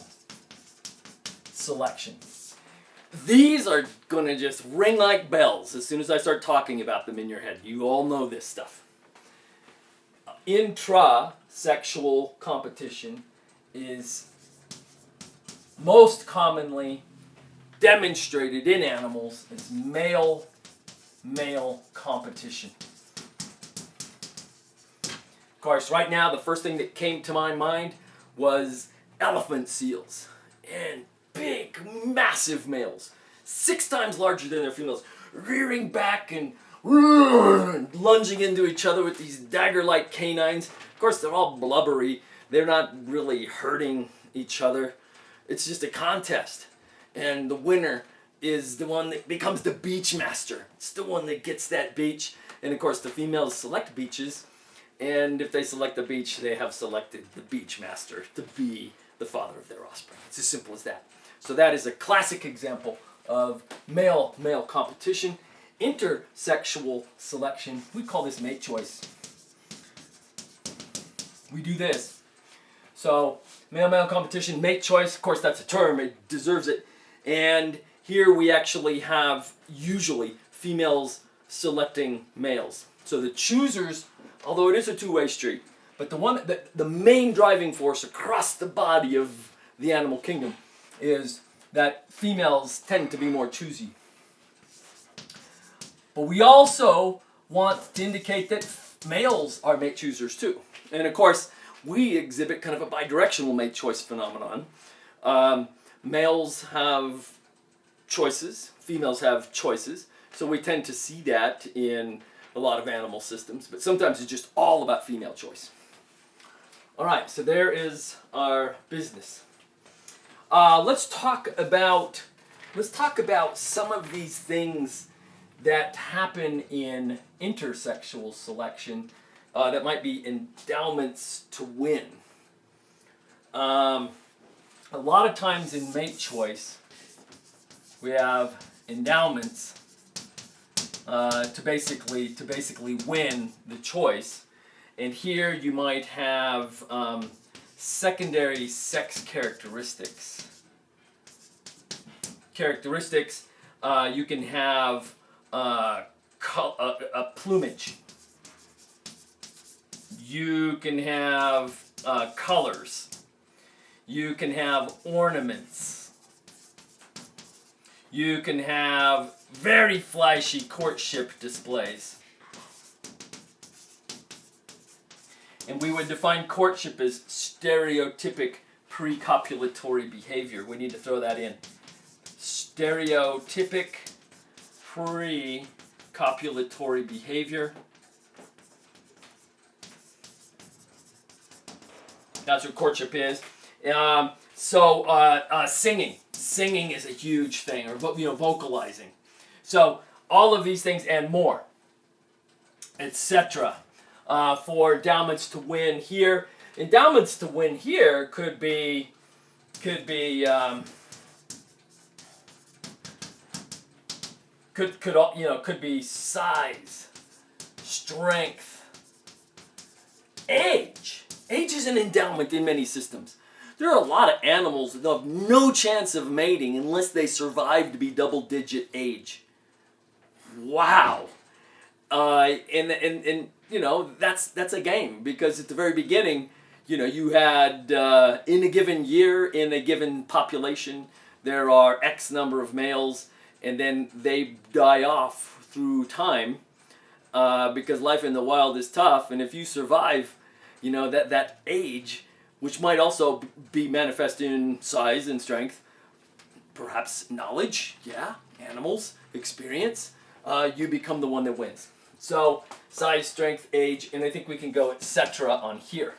selection? These are going to just ring like bells as soon as I start talking about them in your head. You all know this stuff. Intrasexual competition is most commonly demonstrated in animals as male-male competition. Of course, right now, the first thing that came to my mind was elephant seals. And big, massive males, 6 times larger than their females, rearing back and lunging into each other with these dagger-like canines. Of course, they're all blubbery. They're not really hurting each other. It's just a contest. And the winner is the one that becomes the beach master. It's the one that gets that beach. And of course, the females select beaches. And if they select the beach, they have selected the beach master to be the father of their offspring. It's as simple as that. So that is a classic example of male-male competition. Intersexual selection, we call this mate choice. We do this. So, male-male competition, mate choice, of course that's a term, it deserves it. And here we actually have, usually, females selecting males. So the choosers, although it is a two-way street, but the main driving force across the body of the animal kingdom is that females tend to be more choosy. But we also want to indicate that males are mate choosers too. And of course, we exhibit kind of a bidirectional mate choice phenomenon. Males have choices, females have choices, so we tend to see that in a lot of animal systems, but sometimes it's just all about female choice. All right, so there is our business. Let's talk about some of these things that happen in intersexual selection that might be endowments to win. A lot of times in mate choice, we have endowments to basically win the choice. And here you might have secondary sex characteristics. You can have a plumage. You can have colors. You can have ornaments. You can have very flashy courtship displays. And we would define courtship as stereotypic pre-copulatory behavior. We need to throw that in. Stereotypic pre-copulatory behavior. That's what courtship is. Singing. Singing is a huge thing, or vocalizing. So all of these things and more, etc. For endowments to win here. Endowments to win here could be size, strength, age. Age is an endowment in many systems. There are a lot of animals that have no chance of mating unless they survive to be double-digit age. Wow. And that's a game, because at the very beginning, you had in a given year, in a given population, there are X number of males, and then they die off through time because life in the wild is tough, and if you survive, that age, which might also be manifest in size and strength, perhaps knowledge, animals, experience, you become the one that wins. So size, strength, age, and I think we can go etc. on here.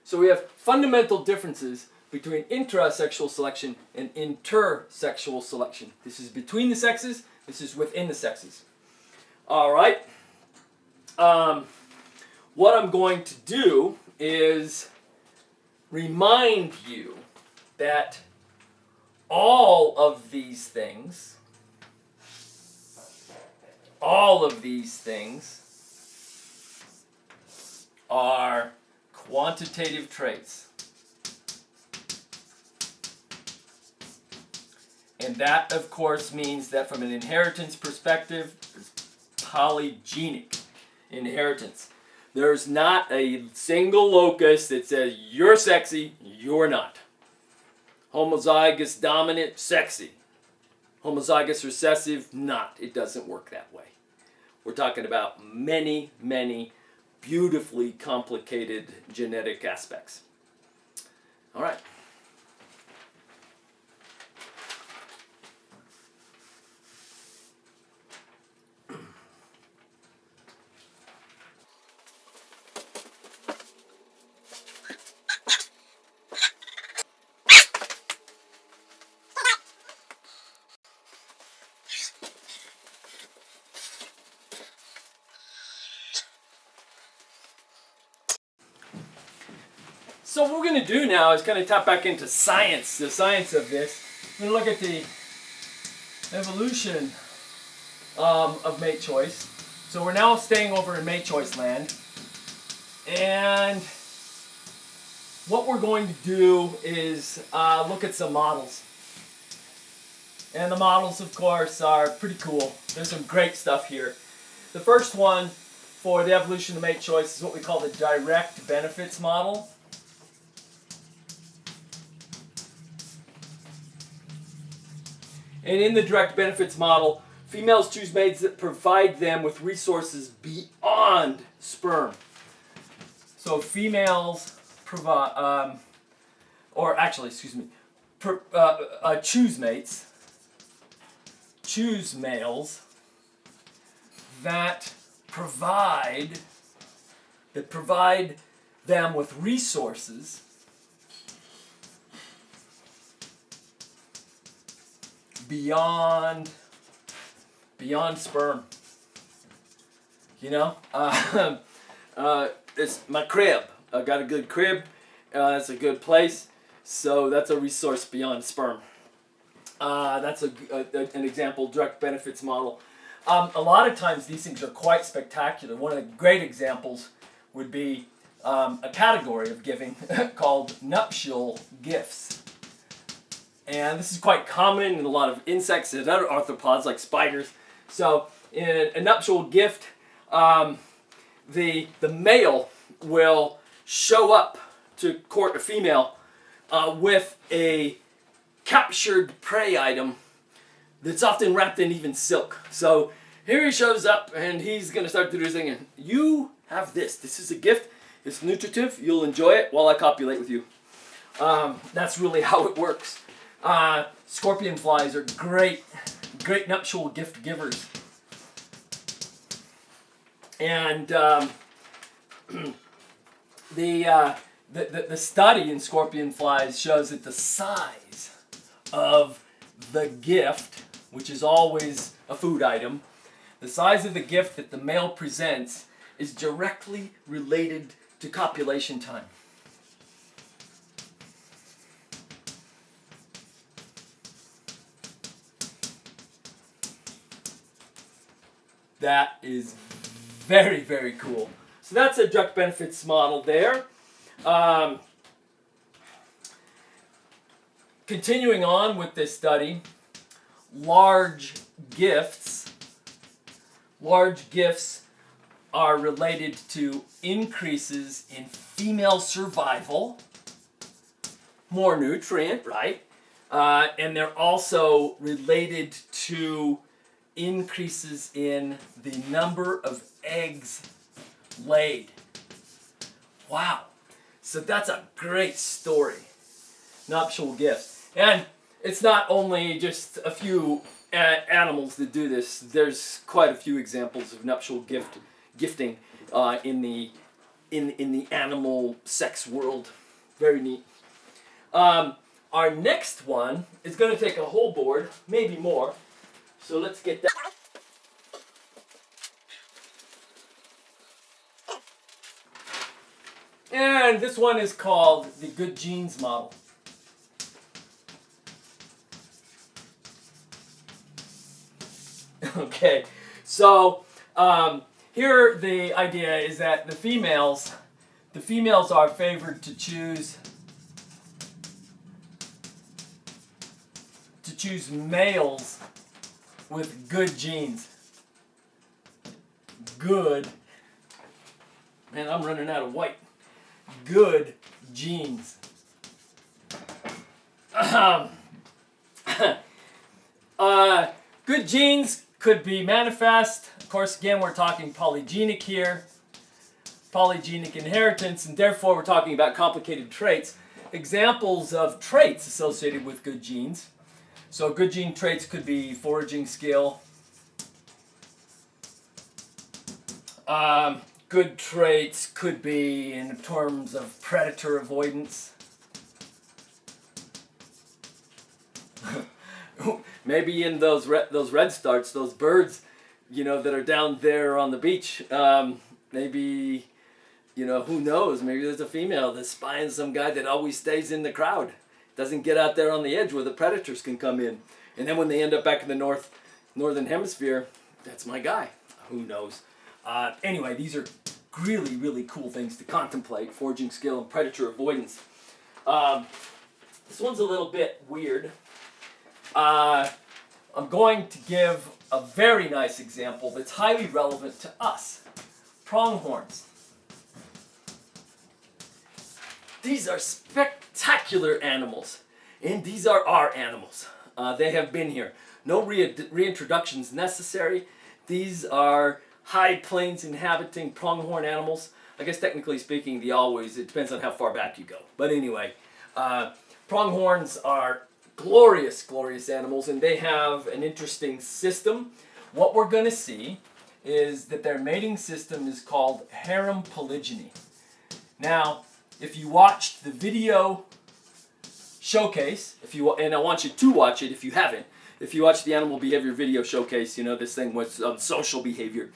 So we have fundamental differences between intrasexual selection and intersexual selection. This is between the sexes, this is within the sexes. All right. What I'm going to do is remind you that all of these things are quantitative traits. And that, of course, means that from an inheritance perspective, it's polygenic inheritance. There's not a single locus that says you're sexy, you're not. Homozygous dominant, sexy. Homozygous recessive, not. It doesn't work that way. We're talking about many, many beautifully complicated genetic aspects. All right. So what we're going to do now is kind of tap back into science, the science of this. We're going to look at the evolution of mate choice. So we're now staying over in mate choice land. And what we're going to do is look at some models. And the models, of course, are pretty cool. There's some great stuff here. The first one for the evolution of mate choice is what we call the direct benefits model. And in the direct benefits model, females choose mates that provide them with resources beyond sperm. So females provide, choose mates, choose males that provide them with resources beyond sperm. It's my crib. I got a good crib. It's a good place. So that's a resource beyond sperm. That's an example, direct benefits model. A lot of times these things are quite spectacular. One of the great examples would be a category of giving called nuptial gifts. And this is quite common in a lot of insects and other arthropods like spiders. So in a nuptial gift, the male will show up to court a female with a captured prey item that's often wrapped in even silk. So here he shows up and he's going to start to do his thing. And you have this. This is a gift. It's nutritive. You'll enjoy it while I copulate with you. That's really how it works. Scorpion flies are great nuptial gift givers. And the study in scorpion flies shows that the size of the gift, which is always a food item, the size of the gift that the male presents is directly related to copulation time. That is very, very cool. So that's a direct benefits model there. Continuing on with this study, large gifts are related to increases in female survival, more nutrient, right? And they're also related to increases in the number of eggs laid. Wow. So that's a great story. Nuptial gift. And it's not only just a few animals that do this. There's quite a few examples of nuptial gifting in the animal sex world. Very neat. Our next one is going to take a whole board, maybe more. So let's get that. And this one is called the Good Genes model. Okay, so here the idea is that the females are favored to choose males with good genes. Good. Man, I'm running out of white. Good genes. Good genes could be manifest. Of course, again, we're talking polygenic here. Polygenic inheritance, and therefore we're talking about complicated traits. Examples of traits associated with good genes. So good gene traits could be foraging skill. Good traits could be in terms of predator avoidance. Maybe in those redstarts, those birds, that are down there on the beach. Maybe, who knows? Maybe there's a female that's spying some guy that always stays in the crowd, doesn't get out there on the edge where the predators can come in. And then when they end up back in the northern hemisphere, that's my guy. Who knows? Anyway, these are really, really cool things to contemplate: foraging skill and predator avoidance. This one's a little bit weird. I'm going to give a very nice example that's highly relevant to us. Pronghorns. These are spectacular animals, and these are our animals. They have been here. No reintroductions necessary. These are high plains inhabiting pronghorn animals. I guess technically speaking, it depends on how far back you go. But anyway, pronghorns are glorious, glorious animals, and they have an interesting system. What we're going to see is that their mating system is called harem polygyny. Now, if you watched the video showcase, and I want you to watch it if you haven't, if you watch the animal behavior video showcase, this thing with social behavior,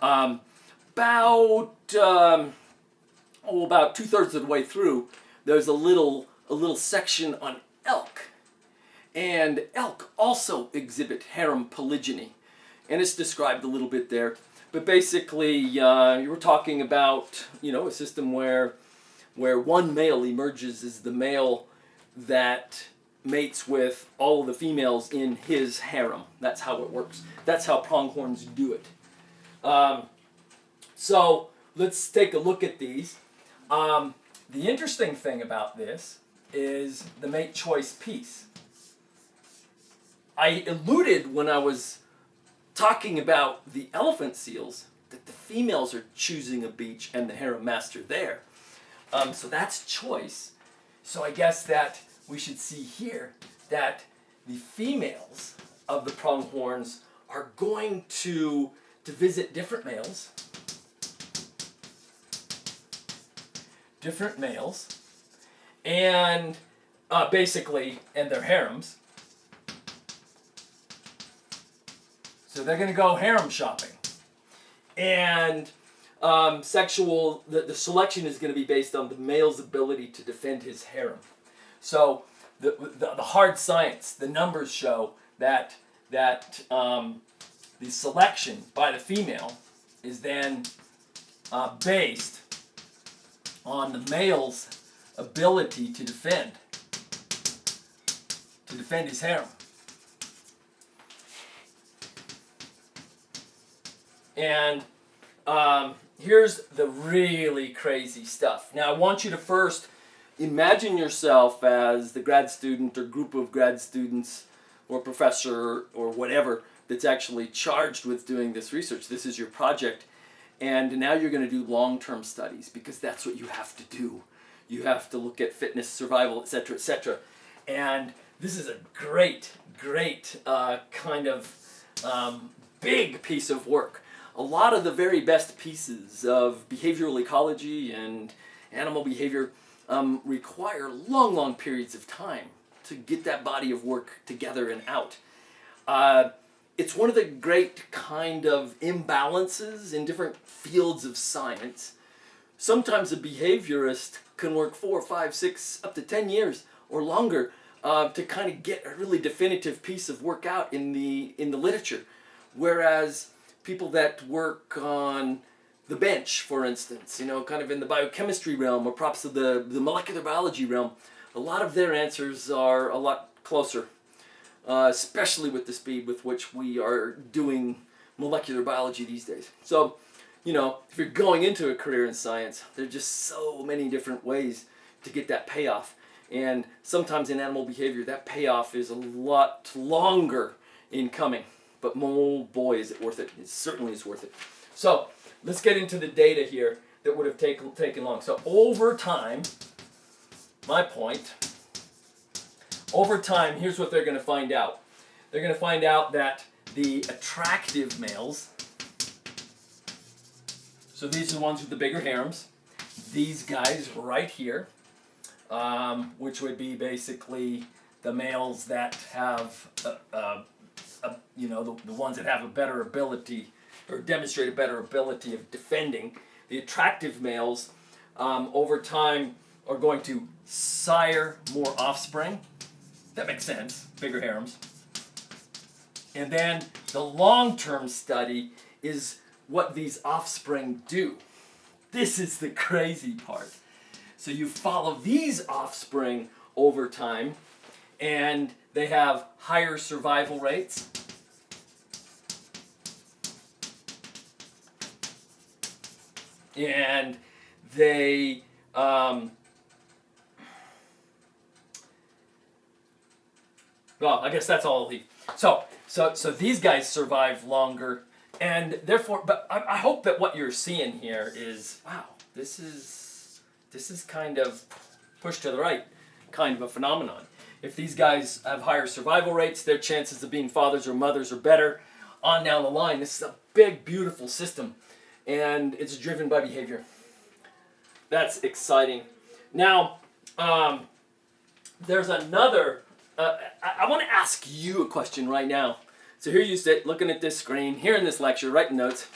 about 2/3 of the way through, there's a little section on elk. And elk also exhibit harem polygyny. and it's described a little bit there. But basically, you were talking about, a system where one male emerges as the male that mates with all of the females in his harem. That's how it works. That's how pronghorns do it. So let's take a look at these. The interesting thing about this is the mate choice piece. I alluded when I was talking about the elephant seals that the females are choosing a beach and the harem master there. So that's choice. So I guess that we should see here that the females of the pronghorns are going to visit different males, and basically, and their harems. So they're going to go harem shopping. And the selection is going to be based on the male's ability to defend his harem. So the hard science, the numbers show that the selection by the female is then based on the male's ability to defend his harem. And here's the really crazy stuff. Now, I want you to first imagine yourself as the grad student or group of grad students or professor or whatever that's actually charged with doing this research. This is your project. And now you're going to do long-term studies because that's what you have to do. You have to look at fitness, survival, etc., etc. And this is a great kind of big piece of work. A lot of the very best pieces of behavioral ecology and animal behavior require long periods of time to get that body of work together and out. It's one of the great kind of imbalances in different fields of science. Sometimes a behaviorist can work 4, 5, 6, up to 10 years or longer to kind of get a really definitive piece of work out in the literature, whereas people that work on the bench, for instance, kind of in the biochemistry realm or perhaps the molecular biology realm, a lot of their answers are a lot closer, especially with the speed with which we are doing molecular biology these days. So, if you're going into a career in science, there are just so many different ways to get that payoff. And sometimes in animal behavior, that payoff is a lot longer in coming. But oh boy, is it worth it. It certainly is worth it. So let's get into the data here that would have taken long. So over time, my point, over time, here's what they're going to find out. They're going to find out that the attractive males, so these are the ones with the bigger harems, these guys right here, which would be basically the males that have the ones that have a better ability or demonstrate a better ability of defending. The attractive males over time are going to sire more offspring. That makes sense, bigger harems. And then the long-term study is what these offspring do. This is the crazy part. So you follow these offspring over time, and they have higher survival rates. And they well, I guess that's all I'll leave. So these guys survive longer, and therefore, but I hope that what you're seeing here is, wow, this is kind of pushed to the right kind of a phenomenon. If these guys have higher survival rates, their chances of being fathers or mothers are better. On down the line, this is a big, beautiful system, and it's driven by behavior. That's exciting. Now, there's another. I want to ask you a question right now. So here you sit, looking at this screen, hearing this lecture, writing notes.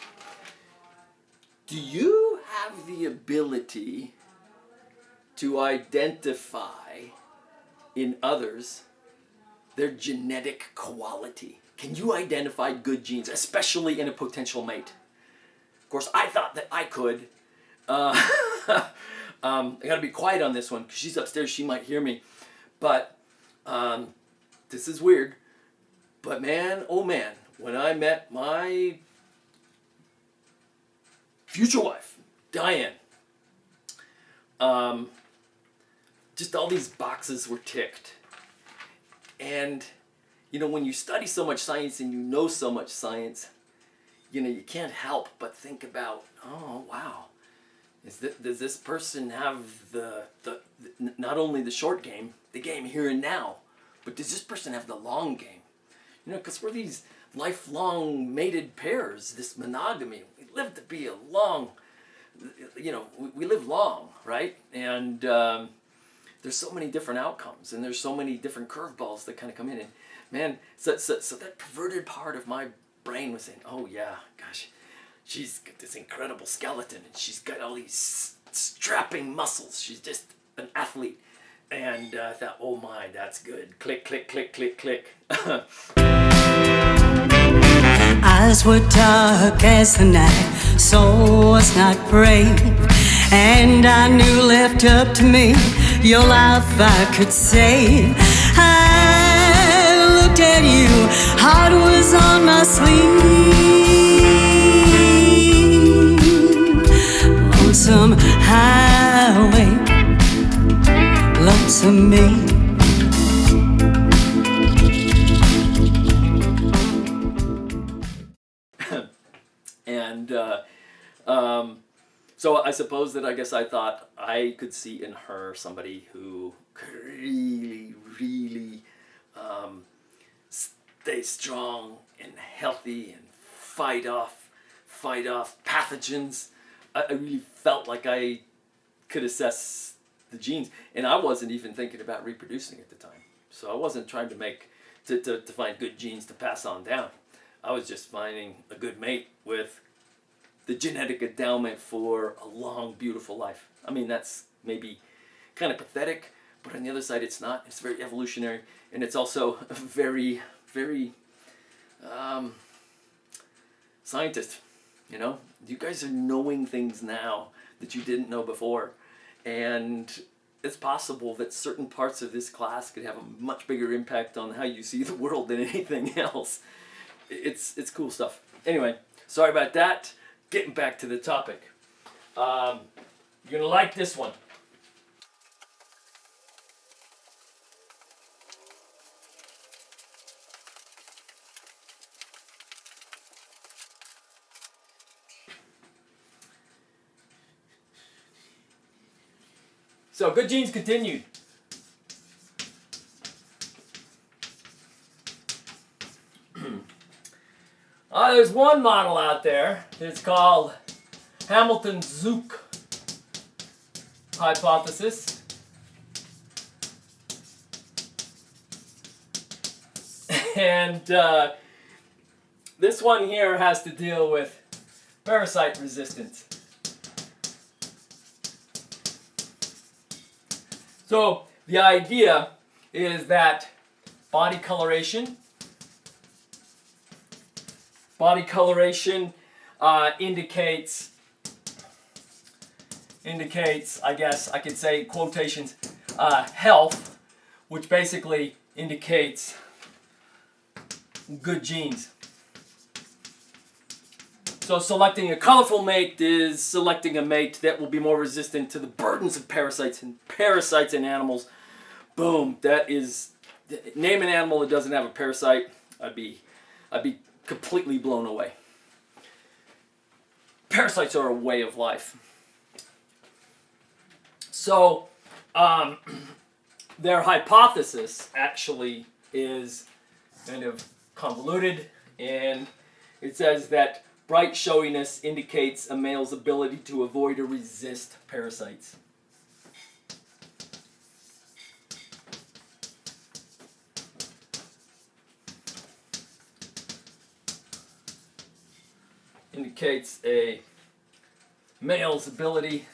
Do you have the ability to identify in others their genetic quality? can you identify good genes, especially in a potential mate? Of course, I thought that I could. I gotta be quiet on this one because she's upstairs. She might hear me. But this is weird. But man, oh man, when I met my future wife, Diane, just all these boxes were ticked. And, you know, when you study so much science and you know so much science, you know, you can't help but think about, oh, wow, does this person have the not only the short game, the game here and now, but does this person have the long game? You know, because we're these lifelong mated pairs, this monogamy. We live to be a long, you know, we live long, right? And there's so many different outcomes, and there's so many different curveballs that kind of come in. And man, so that perverted part of my brain was saying, oh yeah, gosh, she's got this incredible skeleton, and she's got all these strapping muscles. She's just an athlete. And I thought, oh my, that's good. Click, click, click, click, click. Eyes were dark as the night, soul was not brave, and I knew left up to me, your life I could save. I looked at you, heart was on my sleeve. Lonesome highway, lonesome me. And so I suppose that I guess I thought I could see in her somebody who could really, really stay strong and healthy and fight off pathogens. I really felt like I could assess the genes, and I wasn't even thinking about reproducing at the time. So I wasn't trying to find good genes to pass on down. I was just finding a good mate with the genetic endowment for a long, beautiful life. I mean, that's maybe kind of pathetic, but on the other side, it's not. It's very evolutionary, and it's also very, very scientist. You know, you guys are knowing things now that you didn't know before, and it's possible that certain parts of this class could have a much bigger impact on how you see the world than anything else. It's cool stuff. Anyway, sorry about that. Getting back to the topic. You're gonna like this one. So, good genes continued. There's one model out there. It's called Hamilton-Zook hypothesis. And this one here has to deal with parasite resistance. So the idea is that body coloration indicates, I guess I could say quotations, health, which basically indicates good genes. So selecting a colorful mate is selecting a mate that will be more resistant to the burdens of parasites in animals. Boom, that is, name an animal that doesn't have a parasite, I'd be completely blown away. Parasites are a way of life. So, their hypothesis actually is kind of convoluted, and it says that bright showiness indicates a male's ability to avoid or resist parasites. Indicates a male's ability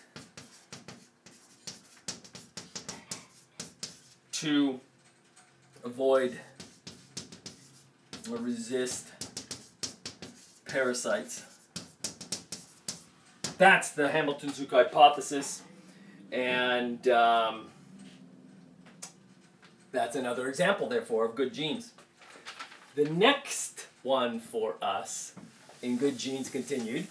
to avoid or resist parasites. That's the Hamilton-Zook hypothesis, and that's another example, therefore, of good genes. The next one for us in Good Genes Continued.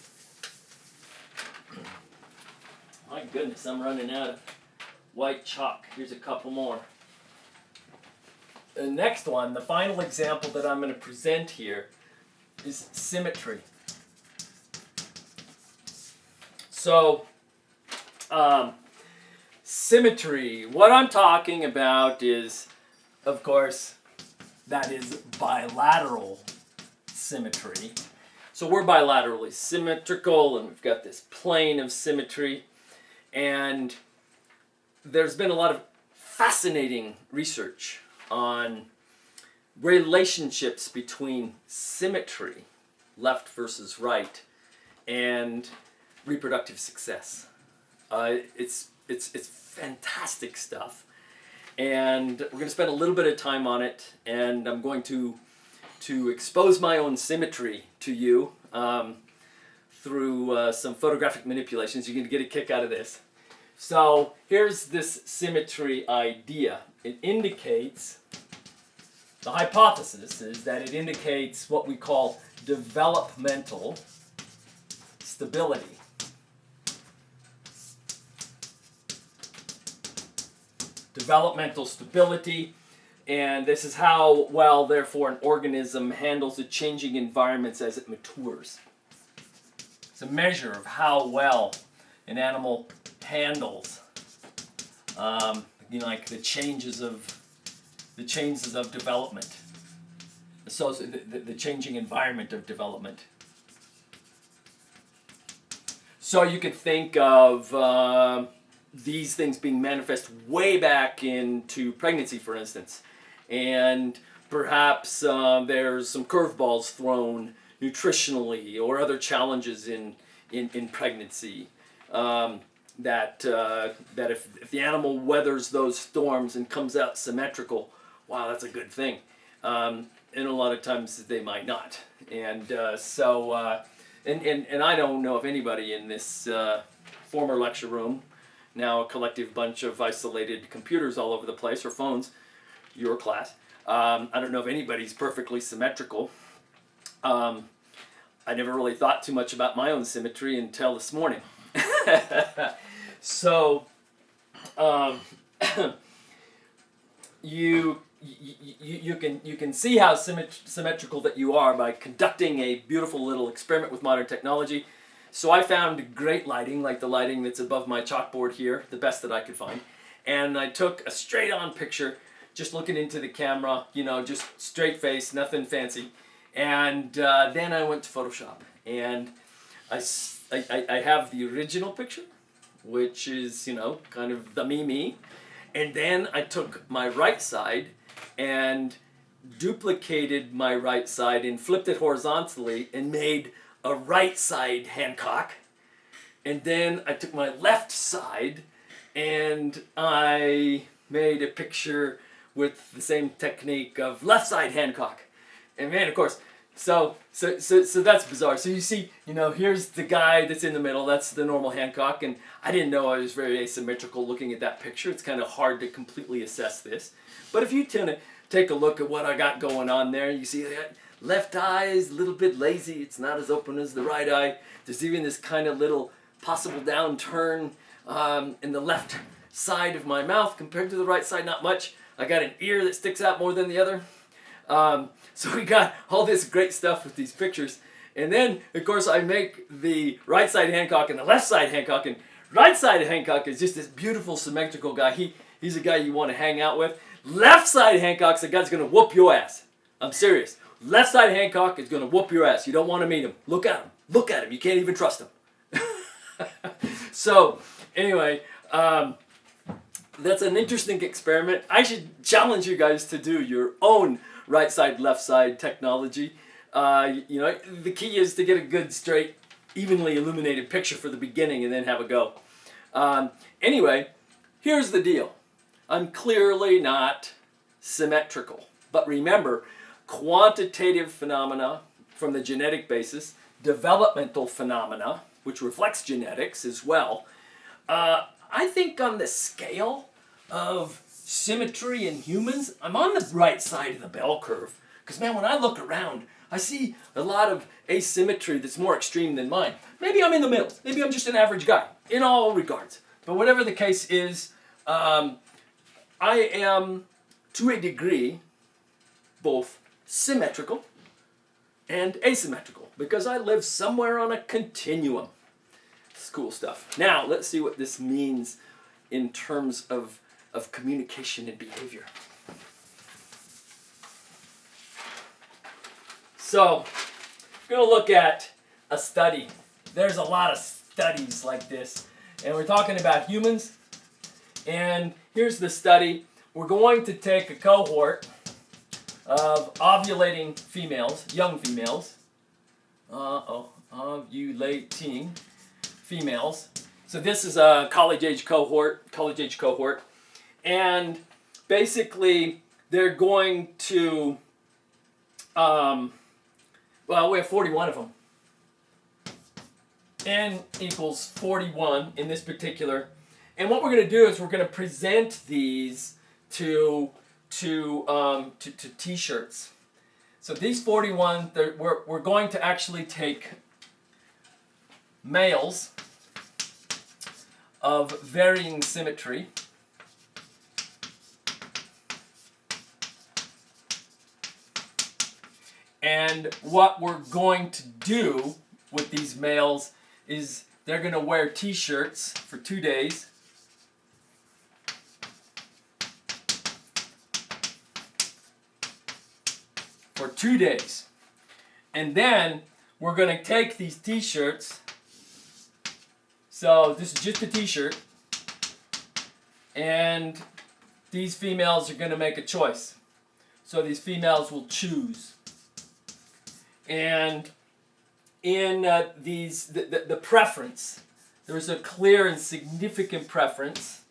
My goodness, I'm running out of white chalk. Here's a couple more. The next one, the final example that I'm going to present here, is symmetry. So, symmetry, what I'm talking about is, of course, that is bilateral symmetry. So we're bilaterally symmetrical, and we've got this plane of symmetry, and there's been a lot of fascinating research on relationships between symmetry, left versus right, and reproductive success. It's fantastic stuff, and we're going to spend a little bit of time on it, and I'm going to expose my own symmetry to you through some photographic manipulations. You're going to get a kick out of this. So here's this symmetry idea. It indicates, the hypothesis is that it indicates what we call developmental stability. Developmental stability, and this is how well, therefore, an organism handles the changing environments as it matures. It's a measure of how well an animal handles, like the changes of development, so the changing environment of development. So you could think of these things being manifest way back into pregnancy, for instance, and perhaps there's some curveballs thrown nutritionally or other challenges in pregnancy. That if the animal weathers those storms and comes out symmetrical, wow, that's a good thing. And a lot of times they might not. And and I don't know if anybody in this former lecture room, now a collective bunch of isolated computers all over the place, or phones, your class, I don't know if anybody's perfectly symmetrical. I never really thought too much about my own symmetry until this morning. So, you can see how symmetrical that you are by conducting a beautiful little experiment with modern technology. So I found great lighting, like the lighting that's above my chalkboard here, the best that I could find, and I took a straight-on picture, just looking into the camera, just straight face, nothing fancy, and then I went to Photoshop, and I have the original picture, which is, kind of the me, and then I took my right side and duplicated my right side and flipped it horizontally and made a right side Hancock, and then I took my left side and I made a picture with the same technique of left side Hancock, and man, of course, so that's bizarre. So you see, here's the guy that's in the middle. That's the normal Hancock, and I didn't know I was very asymmetrical looking at that picture. It's kind of hard to completely assess this, but if you take a look at what I got going on there, you see that left eye is a little bit lazy. It's not as open as the right eye. There's even this kind of little possible downturn in the left side of my mouth compared to the right side. Not much. I got an ear that sticks out more than the other. So we got all this great stuff with these pictures. And then, of course, I make the right side Hancock and the left side Hancock. And right side Hancock is just this beautiful symmetrical guy. He's a guy you want to hang out with. Left side Hancock's the guy that's going to whoop your ass. I'm serious. Left side Hancock is going to whoop your ass. You don't want to meet him. Look at him. Look at him. You can't even trust him. So, anyway, that's an interesting experiment. I should challenge you guys to do your own right side, left side technology. The key is to get a good, straight, evenly illuminated picture for the beginning and then have a go. Anyway, here's the deal. I'm clearly not symmetrical. But remember, quantitative phenomena from the genetic basis, developmental phenomena, which reflects genetics as well. I think on the scale of symmetry in humans, I'm on the right side of the bell curve. Because, man, when I look around, I see a lot of asymmetry that's more extreme than mine. Maybe I'm in the middle. Maybe I'm just an average guy in all regards. But whatever the case is, I am, to a degree, both symmetrical and asymmetrical because I live somewhere on a continuum. It's cool stuff. Now, let's see what this means in terms of communication and behavior. So, we're going to look at a study. There's a lot of studies like this. And we're talking about humans. And here's the study. We're going to take a cohort of ovulating females, young females. Ovulating females. So this is a college-age cohort. And basically, they're going to... we have 41 of them. N equals 41 in this particular. And what we're going to do is we're going to present these to t-shirts. So these 41, we're going to actually take males of varying symmetry. And what we're going to do with these males is they're going to wear t-shirts for 2 days. For 2 days. And then we're going to take these t-shirts. So this is just a t-shirt. And these females are going to make a choice. So these females will choose. And in the preference, there's a clear and significant preference.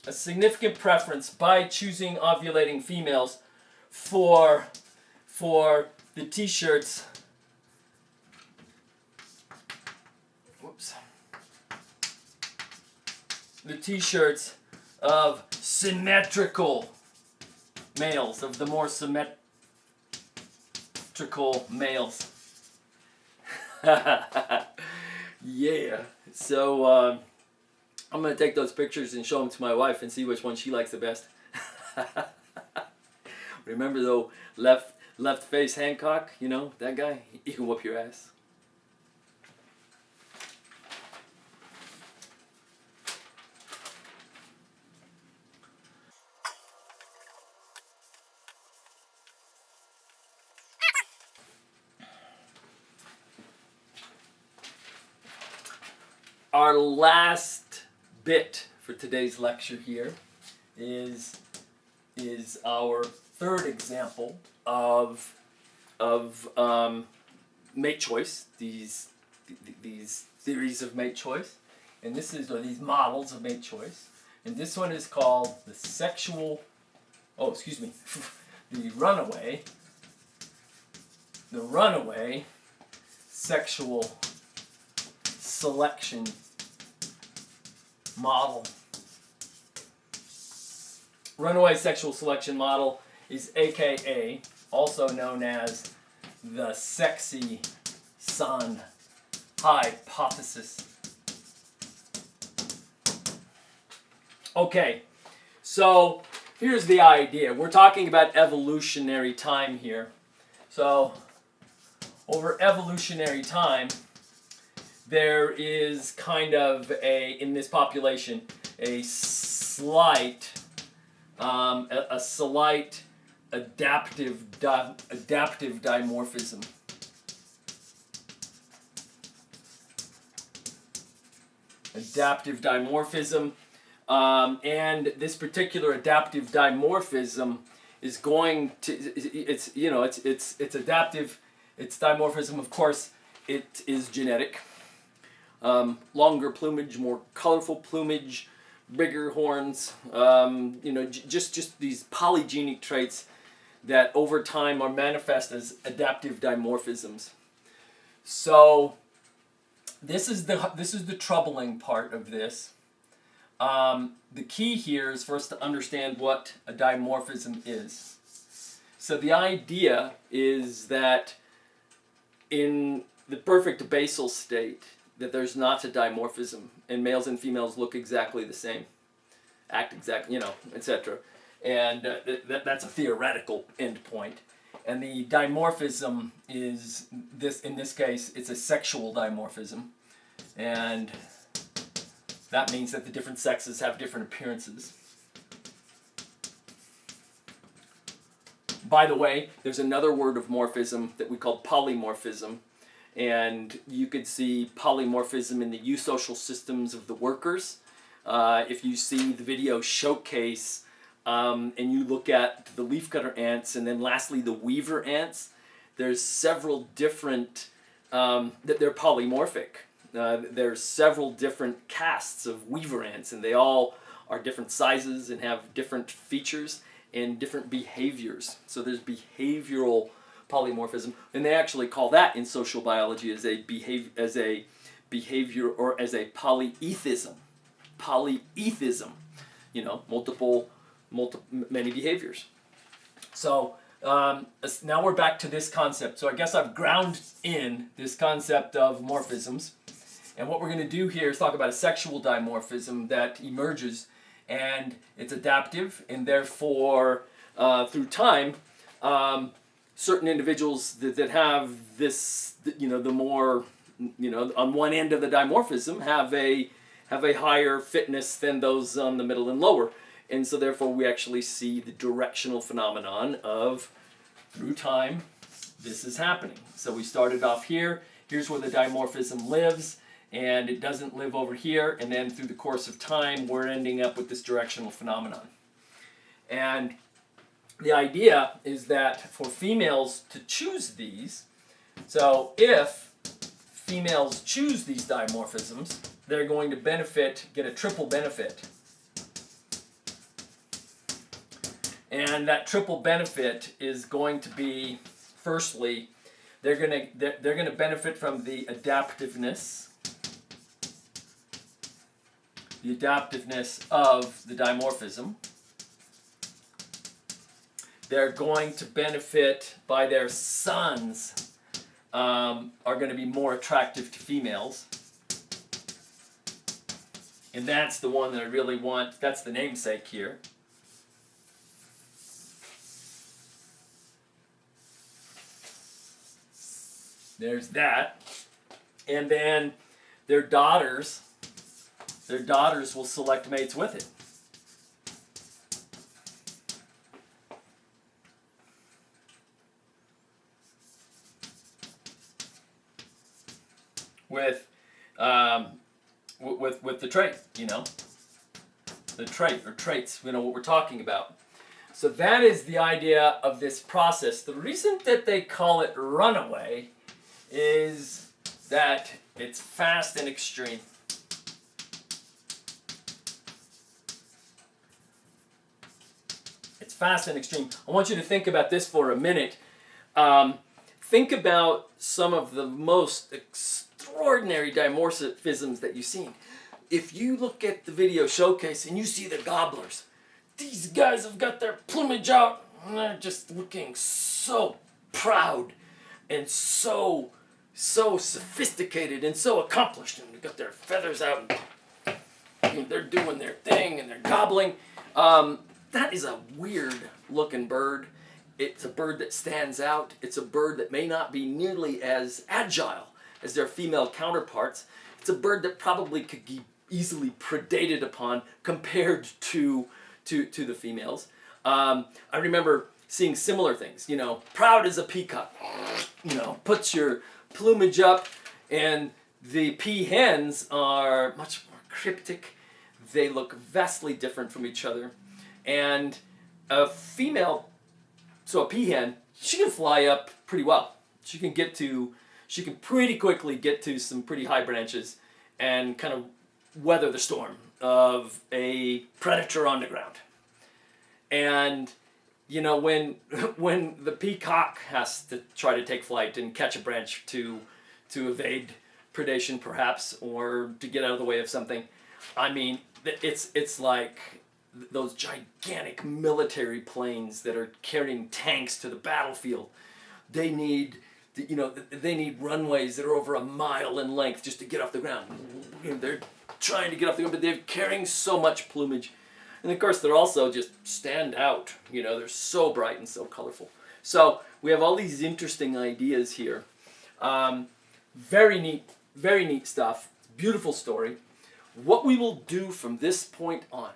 A significant preference by choosing ovulating females for the t-shirts. The t-shirts of symmetrical males, of the more symmetrical males. Yeah. So I'm going to take those pictures and show them to my wife and see which one she likes the best. Remember though, left face Hancock, you know, that guy, he can whoop your ass. Our last bit for today's lecture here is our third example of mate choice. These theories of mate choice, and these models of mate choice. And this one is called the runaway sexual selection model. Runaway sexual selection model is AKA, also known as the sexy son hypothesis. Okay, so here's the idea. We're talking about evolutionary time here. So, over evolutionary time, there is kind of in this population, a slight adaptive dimorphism. Adaptive dimorphism, and this particular adaptive dimorphism is going to, it's adaptive, it's dimorphism, of course, it is genetic. Longer plumage, more colorful plumage, bigger horns, just these polygenic traits that over time are manifest as adaptive dimorphisms. So this is the troubling part of this. The key here is for us to understand what a dimorphism is. So the idea is that in the perfect basal state, that there's not a dimorphism, and males and females look exactly the same, act exactly, etc. And that's a theoretical endpoint. And the dimorphism is this. In this case, it's a sexual dimorphism, and that means that the different sexes have different appearances. By the way, there's another word of morphism that we call polymorphism, and you could see polymorphism in the eusocial systems of the workers. If you see the video showcase and you look at the leafcutter ants and then lastly the weaver ants, there's several different, they're polymorphic. There's several different castes of weaver ants, and they all are different sizes and have different features and different behaviors. So there's behavioral polymorphism, and they actually call that in social biology as a behavior or as a polyethism. Polyethism, many behaviors. So now we're back to this concept. So I guess I've ground in this concept of morphisms. And what we're going to do here is talk about a sexual dimorphism that emerges, and it's adaptive, and therefore, through time, certain individuals that have this, the more, on one end of the dimorphism have a higher fitness than those on the middle and lower. And so therefore we actually see the directional phenomenon of, through time, this is happening. So we started off here, here's where the dimorphism lives, and it doesn't live over here, and then through the course of time we're ending up with this directional phenomenon. And the idea is that for females to choose these, so if females choose these dimorphisms, they're going to get a triple benefit. And that triple benefit is going to be, firstly, they're going to benefit from the adaptiveness of the dimorphism. They're going to benefit by their sons are going to be more attractive to females. And that's the one that I really want. That's the namesake here. There's that. And then their daughters will select mates with it. With the trait, the trait or traits, what we're talking about. So that is the idea of this process. The reason that they call it runaway is that it's fast and extreme. It's fast and extreme. I want you to think about this for a minute. Think about some of the most extraordinary dimorphisms that you've seen. If you look at the video showcase and you see the gobblers, these guys have got their plumage out and they're just looking so proud and so sophisticated and so accomplished, and they've got their feathers out and they're doing their thing and they're gobbling. That is a weird looking bird. It's a bird that stands out. It's a bird that may not be nearly as agile as their female counterparts. It's a bird that probably could be easily predated upon compared to the females. I remember seeing similar things, proud as a peacock, puts your plumage up, and the peahens are much more cryptic. They look vastly different from each other. And a female, so a peahen, she can fly up pretty well. She can pretty quickly get to some pretty high branches and kind of weather the storm of a predator on the ground. And you know, when when the peacock has to try to take flight and catch a branch to evade predation perhaps, or to get out of the way of something, I mean, it's like those gigantic military planes that are carrying tanks to the battlefield. They need, you know, they need runways that are over a mile in length just to get off the ground. You know, they're trying to get off the ground, but they're carrying so much plumage. And of course, they're also just stand out. You know, they're so bright and so colorful. So we have all these interesting ideas here. Very neat stuff. Beautiful story. What we will do from this point on,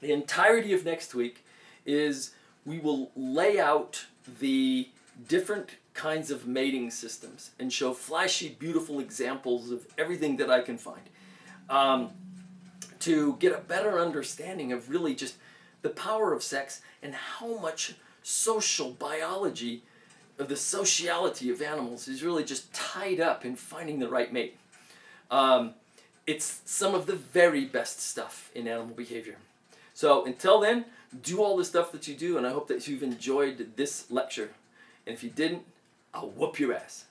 the entirety of next week, is we will lay out the different kinds of mating systems and show flashy, beautiful examples of everything that I can find. To get a better understanding of really just the power of sex and how much social biology, of the sociality of animals, is really just tied up in finding the right mate. It's some of the very best stuff in animal behavior. So until then, do all the stuff that you do, and I hope that you've enjoyed this lecture. And if you didn't, I'll whoop your ass.